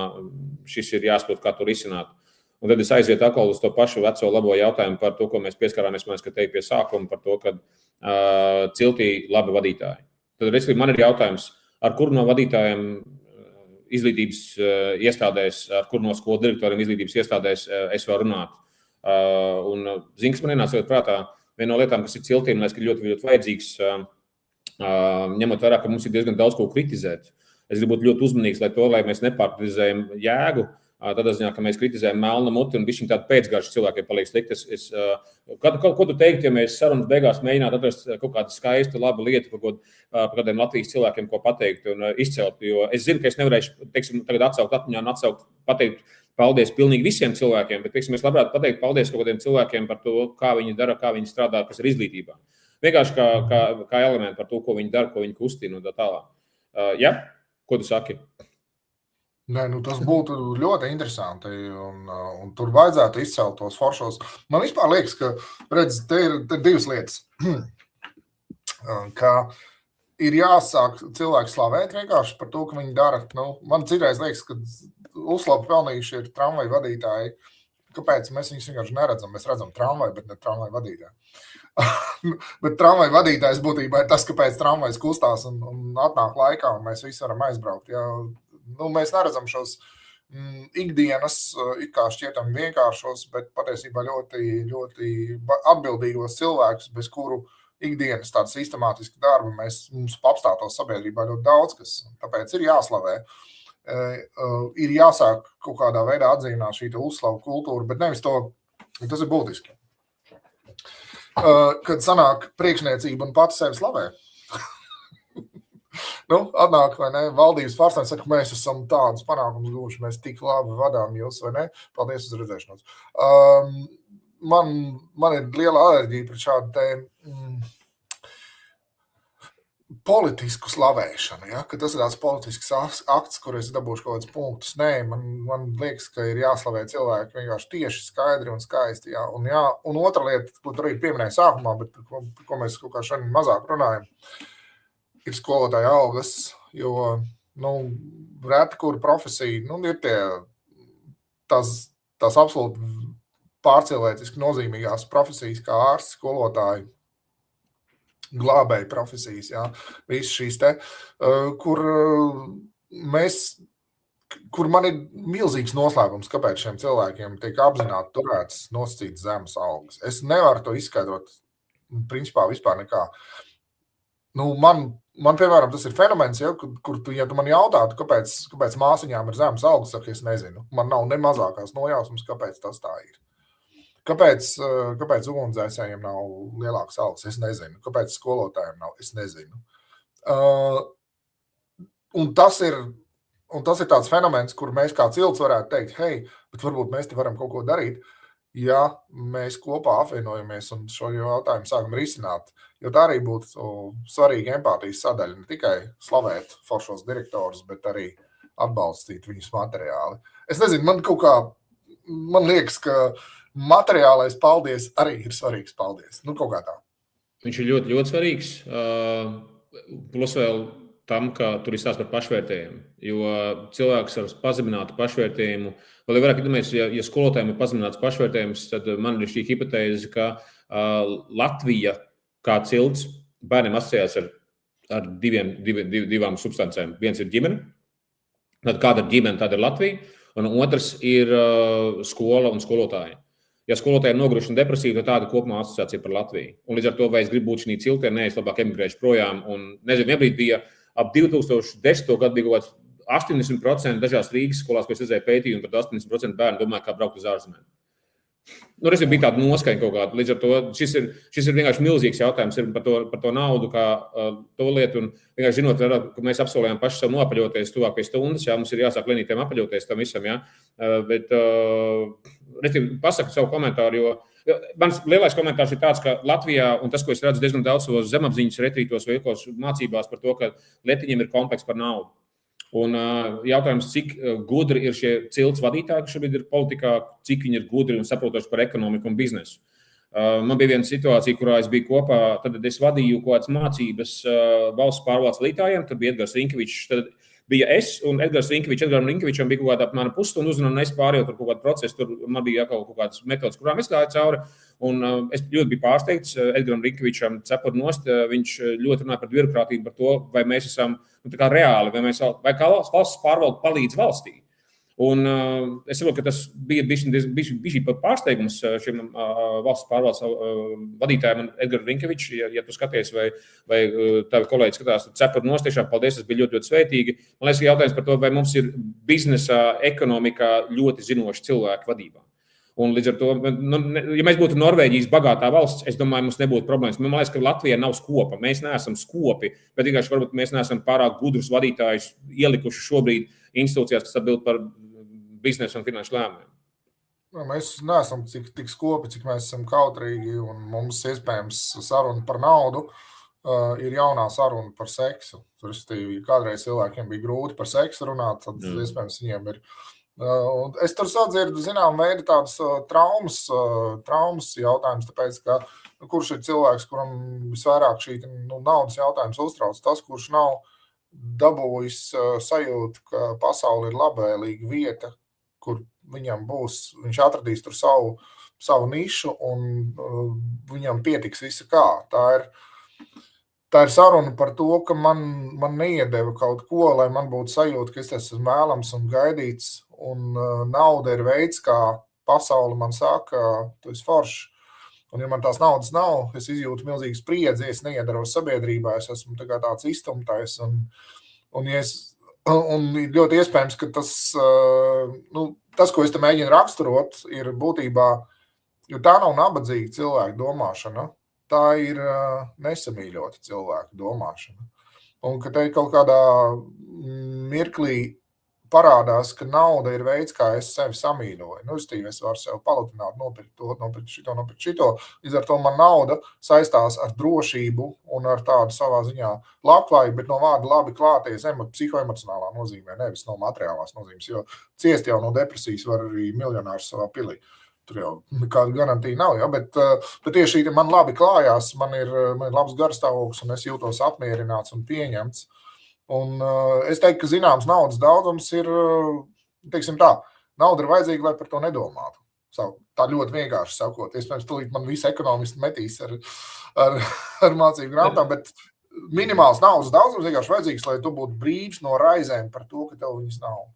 šis ir jāsaprot, kā to risināt. Un tad es aizietu atkal uz to pašu veco labo jautājumu par to, ko mēs pieskarāmies, man teikt pie sākuma, par to, ka ciltī labi vadītāji. Tad man ir jautājums, ar kuru no vadītājiem izglītības iestādēs, ar kuru no skolu direktoriem izglītības iestādēs es varu runāt. Un zins man ienāca prātā, viena no lietām, kas ir ciltīm, liekas, ka ļoti, ļoti vajadzīgs, ņemot vērā, ka mums ir diezgan daudz ko kritizēt. Es gribu būt ļoti uzmanīgs, lai mēs nepārkritizējam jēgu. Tādā ziņā, ka mēs kritizējam melnu muti un bišķiņ tādu pēcgaršu cilvēkiem paliek slikt. Ko tu teikt, ja mēs sarunas beigās mēģinātu atrast kaut kādu skaistu, labu lietu par kādiem Latvijas cilvēkiem, ko pateikt un izcelt? Jo es zinu, ka es nevarēšu, teiksim, tagad atsaukt atmiņā un pateikt paldies pilnīgi visiem cilvēkiem, bet, teiksim, es labprāt pateikt paldies kaut kādiem cilvēkiem par to, kā viņi dara, kā viņi strādā, kas ir izglītībā. Vienkārši kā elementi par to, ko viņi dara, ko viņi kustina un tā tālāk. Ja? Ko tu saki? Nē, tas būtu ļoti interesanti, un tur vajadzētu izcelt tos foršos. Man vispār liekas, ka, redz, te ir divas lietas, ka ir jāsāk cilvēki slavēt vienkārši par to, ka viņi dara. Man citreiz liekas, ka uzslavu pelnījuši ir tramvaju vadītāji. Kāpēc mēs viņus vienkārši neredzam? Mēs redzam tramvaju, bet ne tramvaju vadītāju. Bet tramvaju vadītājs būtībā ir tas, kāpēc tramvajs kustās un atnāk laikā, un mēs visi varam aizbraukt. Ja? Mēs neredzam šos ikdienas, it kā šķietam vienkāršos, bet patiesībā ļoti, ļoti atbildīgos cilvēkus, bez kuru ikdienas tāda sistemātiska darba mums apstātos sabiedrībā ļoti daudz, kas tāpēc ir jāslavē. Ir jāsāk kaut kādā veidā atzīmēt šī uzslavu kultūru, bet nevis to, tas ir būtiski. Kad sanāk priekšniecība un pati sevi slavē. Atnāk, vai ne, valdības pārstāvji saka, mēs esam tādus panākumus guvuši, mēs tik labi vadām jūs, vai ne? Paldies uz redzēšanos. Man ir liela alerģija pret šādu te politisku slavēšanu, ja? Ka tas ir tāds politisks akts, kur es dabūšu kaut kādus punktus. Nē, man liekas, ka ir jāslavē cilvēki vienkārši tieši skaidri un skaisti. Ja? Un otra lieta, ko tu arī pieminēji sākumā, bet par ko mēs kaut kā šodien mazāk runājam, ir skolotāja algas, jo reti, kur profesija, ir tās absolūti pārcilvētiski nozīmīgās profesijas, kā ārsts, skolotāji, glābēji profesijas, jā, visas šīs te, kur man ir milzīgs noslēpums, kāpēc šiem cilvēkiem tiek apzināti turēts nosacītas zemes algas. Es nevaru to izskaidrot, principā vispār nekā. Man, piemēram, tas ir fenomens, ja, kur ja tu man jautātu, kāpēc māsiņām ir zemes algas, saka, es nezinu. Man nav ne mazākās nojausmas, kāpēc tas tā ir. Kāpēc ugunsdzēsējiem nav lielākas algas? Es nezinu. Kāpēc skolotājiem nav? Es nezinu. Un tas ir tāds fenomens, kur mēs kā cilts varētu teikt, hei, bet varbūt mēs te varam kaut ko darīt, ja mēs kopā apvienojamies un šo jautājumu sākam risināt. Jo tā arī būtu svarīga empātijas sadaļa, ne tikai slavēt foršos direktorus, bet arī atbalstīt viņus materiāli. Es nezinu, man liekas, ka materiālais paldies arī ir svarīgs paldies. Kaut kā tā. Viņš ir ļoti, ļoti svarīgs. Plus vēl tam, ka tur ir stāsts par pašvērtējumu. Jo cilvēks ar pazeminātu pašvērtējumu, vēl ir vairāk, ja skolotājiem ir pazemināts pašvērtējums, tad man ir šī hipotēze, ka Latvija kā cilts bērniem asociējās ar divām substancēm. Viens ir ģimene, tad kāda ir ģimene, tāda ir Latvija, un otrs ir skola un skolotāji. Ja skolotāji ir noguruši un depresīvi, tad tāda kopumā asociācija par Latviju. Un līdz ar to, vai es gribu būt šī ciltē, nē, es labāk emigrēšu projām. Un, nezinu, vienbrīd bija ap 2010. Gadu bija kaut kāds 80% dažās Rīgas skolās, ko es redzēju pētījumu, pat 80% bērnu domāja, kā braukt uz ārzemēm. Es bija tāda noskaņa kaut kāda. Līdz ar to šis ir vienkārši milzīgs jautājums par to naudu, kā to lietu. Un vienkārši zinot, ka mēs apsolījām paši sev noapaļoties tuvāk pie stundas, jā, mums ir jāsāk lenītiem apaļoties tam visam, jā. Bet pasaku savu komentāru, jo mans lielais komentārs ir tāds, ka Latvijā, un tas, ko es redzu diezgan daudz savos zemapziņas retrītos vai mācībās par to, ka Letiņiem ir kompleks par naudu. Un jautājums, cik gudri ir šie cilts vadītāji, kas šobrīd ir politikā, cik viņi ir gudri un saprotoši par ekonomiku un biznesu. Man bija viena situācija, kurā es biju kopā, tad es vadīju kaut kādas mācības valsts pārvaldes vadītājiem, tad bija Edgars Rinkevičs, tad bija es un Edgars Rinkevičs. Edgaram Rinkevičam bija kaut kāda apmēram pusstundu uzruna, un es pārēju tur kaut kādu procesu, tur man bija kaut kādas metodas, kurām es gāju cauri. Un es ļoti biju pārsteigts Edgaram Rinkevičam cepur nost. Viņš ļoti runāja par birokrātību, par to, vai mēs esam tā kā reāli, vai kā valsts pārvalde palīdz valstī. Un es saprotu, ka tas bija bišķi pat pārsteigums šim valsts pārvaldes vadītājiem un Edgaram Rinkevičam, ja tu skaties vai tavi kolēģi skatās, tad cepur nost, tiešām paldies, tas bija ļoti, ļoti svētīgi. Man liekas, jautājums par to, vai mums ir biznesā, ekonomikā ļoti zinoši cilvēki vadībā. Un līdz ar to, ja mēs būtu Norvēģijas bagātā valsts, es domāju, mums nebūtu problēmas. Man liekas, ka Latvija nav skopa. Mēs neesam skopi, bet vienkārši varbūt mēs neesam pārāk gudrus vadītājus ielikuši šobrīd institūcijās, kas atbild par biznesa un finanšu lēmumiem. Mēs neesam tik skopi, cik mēs esam kautrīgi, un mums iespējams saruna par naudu ir jaunā saruna par seksu. Kādreiz cilvēkiem bija grūti par seksu runāt, tad iespējams viņiem ir. Es tur sadzirdu, zinām, veidu tādas traumas jautājumus, tāpēc, ka kurš ir cilvēks, kuram visvairāk šī naudas jautājums uztrauc, tas, kurš nav dabūjis sajūtu, ka pasauli ir labvēlīga vieta, kur viņam būs, viņš atradīs tur savu nišu un viņam pietiks visa kā. Tā ir saruna par to, ka man neiedeva kaut ko, lai man būtu sajūta, ka es esmu vēlams un gaidīts, un nauda ir veids, kā pasauli man saka, tu esi foršs. Un ja man tās naudas nav, es izjūtu milzīgu spriedzi, es neiedaros sabiedrībā, es esmu tāds iztumtais, un ļoti iespējams, ka tas, ko es te mēģinu raksturot, ir būtībā, jo tā nav nabadzīga cilvēka domāšana, tā ir nesamīļota cilvēka domāšana. Un ka te kaut kādā mirklī parādās, ka nauda ir veids, kā es sevi samīļoju. Es varu sev palutināt, nopirkt to, nopirkt šito. Līdz ar to man nauda saistās ar drošību un ar tādu savā ziņā labklājību, bet no vārda labi klāties psihoemocionālā nozīmē, nevis no materiālās nozīmes, jo ciest jau no depresijas var arī miljonārs savā pilī. Tur jau nekāda garantija nav, ja? Bet tieši man labi klājās, man ir labs garstāvoklis un es jūtos apmierināts un pieņemts. Un es teiktu, ka zināms naudas daudzums ir, teiksim tā, nauda ir vajadzīga, lai par to nedomātu. Tā ļoti vienkārši sakot. Iespējams, tūlīt man visi ekonomisti metīs ar mācību grāmatām, bet minimāls naudas daudzums vienkārši vajadzīgs, lai tu būtu brīvs no raizēm par to, ka tev viņas nav.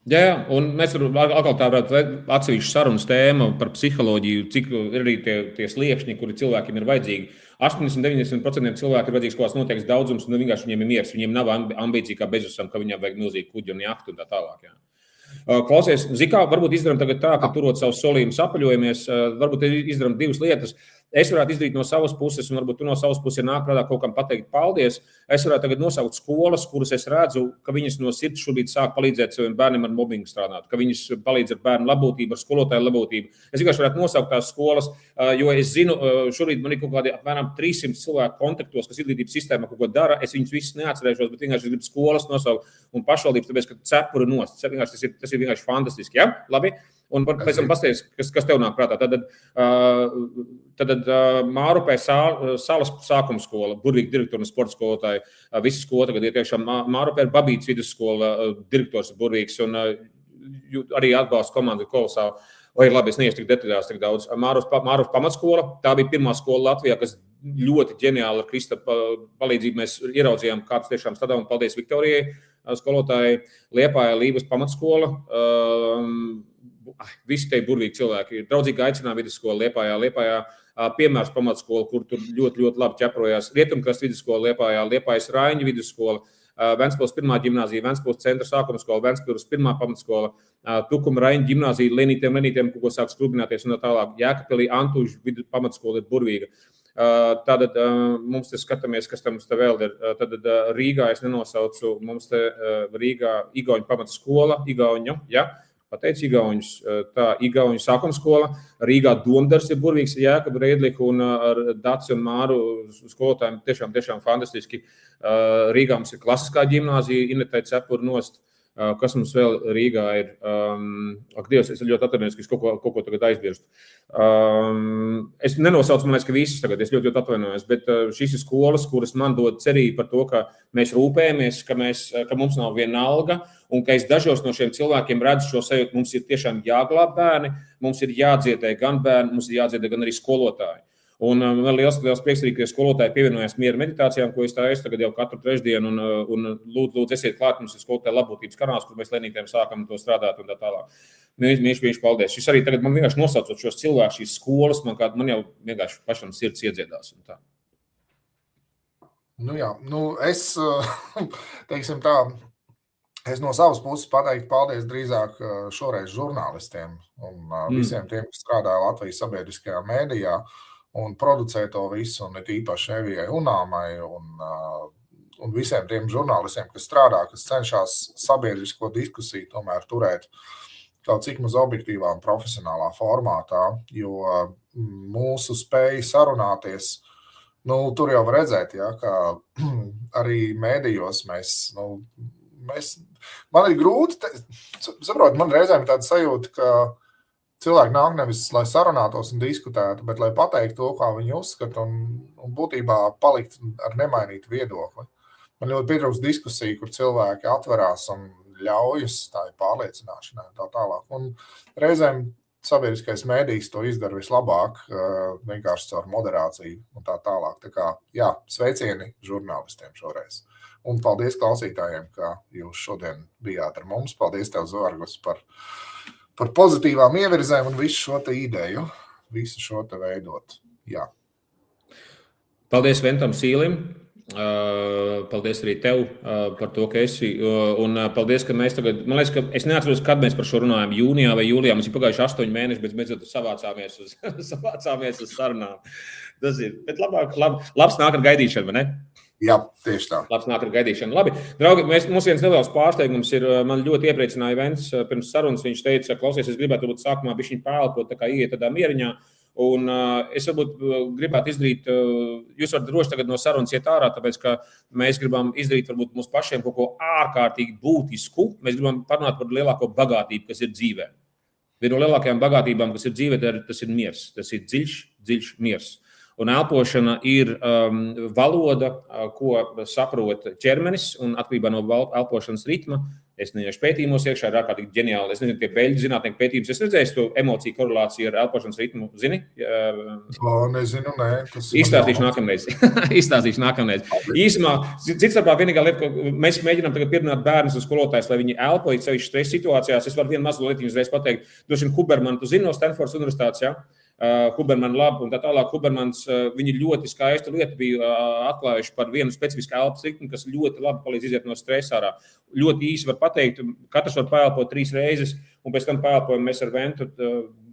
Jā, un mēs atkal tā varētu atsevišķu sarunas tēma par psiholoģiju, cik ir arī tie sliekšņi, kuri cilvēkiem ir vajadzīgi. 80-90% cilvēku ir vajadzīgs kaut kāds noteikts daudzums, un vienkārši viņiem ir miers. Viņiem nav ambīcija kā Bezosam, ka viņam vajag milzīgi kuģi un jahtu un tā tālāk. Jā. Klausies, Zikā, varbūt izdarām tagad tā, ka turot savus solījumus apaļojamies, varbūt izdarām divas lietas. Es varētu izdarīt no savas puses, un varbūt tu no savas puses nāk prātā kaut kam pateikt paldies. Es varētu tagad nosaukt skolas, kuras es redzu, ka viņas no sirds šobrīd sāk palīdzēt saviem bērniem ar mobbingu strādāt, ka viņas palīdz ar bērnu labklājību, ar skolotāju labklājību. Es vienkārši varētu nosaukt tās skolas, jo es zinu, šobrīd man ir kaut kādi apmēram 300 cilvēku kontaktos, kas izglītības sistēmā kaut ko dara. Es viņus visus neatcerēšos, bet vienkārši gribu skolas nosaukt un pašvaldības, tāpēc, ka cepuri nost. Tas ir vienkārši fantastiski. Ja? Labi. Un pēc tam pasties, kas tev nāk prātā. Tad Mārupē salas sākuma skola, burvīgi direktori un sporta skolotāji, visi skola tagad ir tiešām Mārupē Babītas vidusskola, direktors ir burvīgs un arī atbalsta komandu kolosāli. Labi, es neiešu tik detaļās tik daudz. Mārupē pamatskola, tā bija pirmā skola Latvijā, kas ļoti ģeniāli ar Krista palīdzību mēs ieraudzījām, kāds tiešām strādā, un paldies Viktorijai, skolotāji. Liepājā Lības pamatskola. Visi te burvīgi cilvēki. Draudzīga aicinājuma vidusskola Liepājā, Piemērs pamatskola, kur tur ļoti, ļoti labi ķeprojās. Rietumkrasta vidusskola Liepājas Raiņa vidusskola, Ventspils 1. ģimnāzija, Ventspils centra sākuma skola, Ventspils 1. pamatskola, Tukuma Raiņa ģimnāzija, Lenītiem, ko sāk skrubināties un tā tālāk. Jēkabpilī Antūžu pamatskola ir burvīga. Tātad mums te skatāmies, kas tam vēl ir. Tad Rīgā es nenosaucu, mums te Rīgā Igauņu pamatskola, Igauņu, ja? Pateicu Igauņus, tā Igauņu sākuma skola, Rīgā Domdars ir burvīgs, Jēkabu Reidliku un ar Daci un Māru skolotājiem tiešām fantastiski. Rīgā mums ir klasiskā ģimnāzija, Inetai Cepuri nost. Kas mums vēl Rīgā ir? Ak, Dievs, es ļoti atvainojos, ka es kaut ko tagad aizbirstu. Es nenosaucu, man liekas, ka visas tagad, es ļoti atvainojos, bet šīs ir skolas, kuras man dod cerību par to, ka mēs rūpējamies, ka mums nav viena alga, un ka es dažos no šiem cilvēkiem redzu šo sajūtu, mums ir tiešām jāglāb bērni, mums ir jādziedē gan bērni, mums ir jādziedē gan arī skolotāji. Un man liels prieks arī, ka skolotāji pievienojās miera meditācijām, ko es taisu tagad jau katru trešdienu, un lūdzu esiet klāt, mums ir skolotāja labklājības kanāls, kur mēs Lenītiem sākam to strādāt un tā tālāk. Mīļš, paldies. Šis arī tagad man vienkārši nosaucot šos cilvēkus, šīs skolas, man jau vienkārši pašam sirds iedziedās un tā. Nu jā, es, teiksim tā, es no savas puses pateiktu paldies drīzāk šoreiz žurnālistiem un visiem tiem, kas strādāja Latvijas sabiedriskajā mēdījā un producē to visu, un it īpaši Evijai Unāmai un un visiem tiem žurnālistiem, kas strādā, kas cenšas sabiedrisko diskusiju tomēr turēt kaut cik maz objektīvā un profesionālā formātā, jo mūsu spēja sarunāties, tur jau var redzēt, ja, ka arī mēdījos man ir grūti, saprot, man reizēm tāda sajūta, ka cilvēki nāk nevis, lai sarunātos un diskutētu, bet lai pateiktu to, kā viņi uzskata un būtībā palikt ar nemainītu viedokli. Man ļoti pietrūkst diskusiju, kur cilvēki atverās un ļaujas tā pārliecināšanai un tā tālāk. Un reizēm sabiedriskais mēdījis to izdara vislabāk, vienkārši caur moderāciju un tā tālāk. Tā kā, jā, sveicieni žurnālistiem šoreiz. Un paldies klausītājiem, ka jūs šodien bijāt ar mums. Paldies tev, Zorgus, par pozitīvām ievirzēm un visu šo te ideju, visu šo te veidot. Jā. Paldies Ventam Sīlim. Paldies arī tev par to, ka esi. Un paldies, ka mēs tagad, man liekas, ka es neatceros, kad mēs par šo runājam, jūnijā vai jūlijā. Mums ir pagājuši 8 mēneši, bet mēs savācāmies uz sarunām. Tas ir, bet labs nāk ar gaidīšanu, vai ne? Jā, tieši tā. Labs nāk ar gaidīšanu. Labi, draugi, mums viens neliels pārsteigums ir, man ļoti iepriecināja Vents pirms sarunas. Viņš teica, klausies, es gribētu būt sākumā bišķiņ pēlpot, tā kā iet tādā mieriņā. Un es varbūt gribētu izdarīt, jūs varat droši tagad no sarunas iet ārā, tāpēc, ka mēs gribam izdarīt varbūt mums pašiem kaut ko ārkārtīgi būtisku. Mēs gribam parunāt par lielāko bagātību, kas ir dzīvē. Viena no lielākajām bagātībām, kas ir dzīvē, tas ir miers. Tas ir dziļš miers. Un elpošana ir valoda, ko saprot ķermenis, un atkarībā no elpošanas ritma. Es neiešu pētījumos iekšā, ir ārkārtīgi ģeniāli. Es nezinu, tie beļģu zinātnieku pētījums. Es redzēju to emociju korelāciju ar elpošanas ritmu, zini? Nezinu, nē. Izstāstīšu nākamreiz. Īsumā, citstarpā vienīgā lieta, ka mēs mēģinām tagad pierunāt bērnus un skolotājus, lai viņi elpoja sevišķi stresa situācijās. Es varu vienu mazu lietiņu uzreiz pateikt. Droši vien Hubermanu, tu zini no Stanfordas universitātes, ja? Hubermanu labu un tā tālāk. Hubermans, viņi ļoti skaistu lietu bija atklājuši par vienu specifisku elpas ritmu, kas ļoti labi palīdz iziet no stresa ārā. Ļoti īsi var pateikt, katrs var paelpot 3 reizes, un pēc tam paelpojam mēs ar Ventu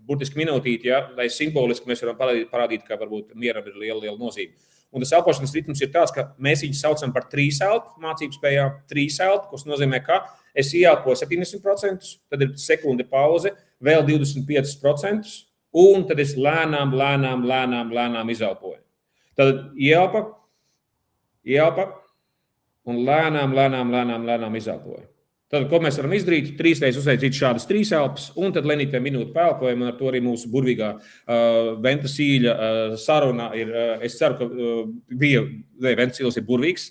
burtiski minūtīti, ja, lai simboliski mēs varam parādīt, ka varbūt mieram ir liela nozīme. Un tas elpošanas ritms ir tāds, ka mēs viņus saucam par 3 elpu mācību spējā, 3 elpu, kas nozīmē, ka es ieelpoju 70%, tad ir sekunde pauze, vēl 25%, un tad es lēnām izelpoju. Tad ieelpa un lēnām izelpoju. Tad, ko mēs varam izdarīt? 3 reizes uzveicīt šādas 3 elpas, un tad lenītē minūtu pēlpojam, un ar to arī mūsu burvīgā Venta Sīļa saruna ir. Es ceru, ka bija, Venta Sīļs ir burvīgs.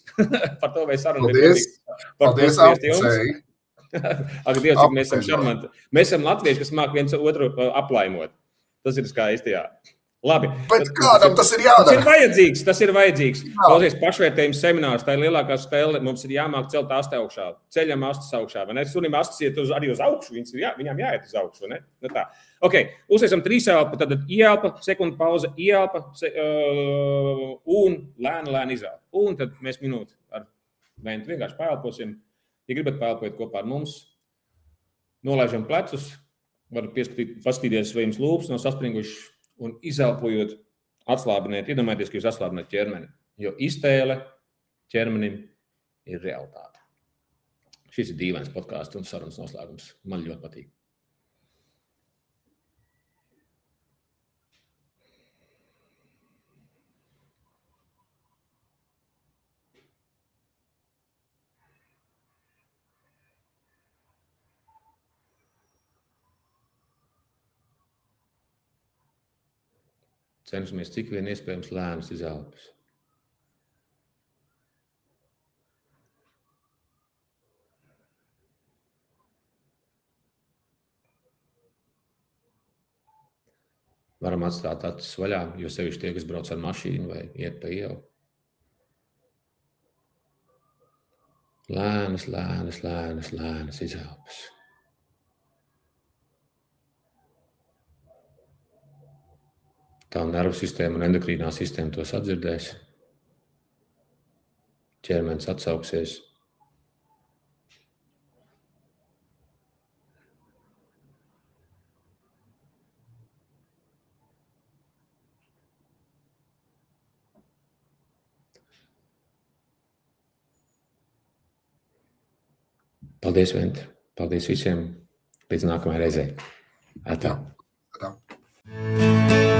Par to mēs saruna bija burvīgs. Paldies, apcēji. Ak, Dievs, cik mēs esam šarmanti. Mēs esam latvieši, kas māk viens otru aplaimot. Tas ir skaisti, jā. Labi. Bet kādam tas ir jādara? Tas ir vajadzīgs. Klausies, pašvērtējums seminārs, tā ir lielākā spēle. Mums ir jāmāk celt asti augšā. Ceļam astis augšā. Vai ne? Sunim astis iet arī uz augšu. Viņam jāiet uz augšu. Ne? Nu tā. Ok, uzveicam 3 elpa, tad ieelpa, sekundu pauze, ieelpa un lēni izelpa. Un tad mēs minūti ar Ventu vienkārši paelposim. Ja gribat paelpojiet kopā ar mums, nolaižam plecus, varat paskatīties, vai jums lūpas nav saspringušas. Un izelpojot, atslābiniet, iedomājieties, ka jūs atslābināt ķermeni, jo iztēle ķermenim ir realitāte. Šis ir dīvains podcasts un sarunas noslēgums. Man ļoti patīk. Cenšamies cik vien iespējams lēnas izelpas. Varam atstāt acis vaļā, jo sevišķi tie, kas brauc ar mašīnu vai iet pa ielu. Lēnas izelpas. Tā nervu sistēma un endokrīnā sistēma tos atdzirdēs. Ķermenis atsauksies. Paldies, Venti. Paldies visiem. Līdz nākamajai reizei. Atā. Jā. Tā.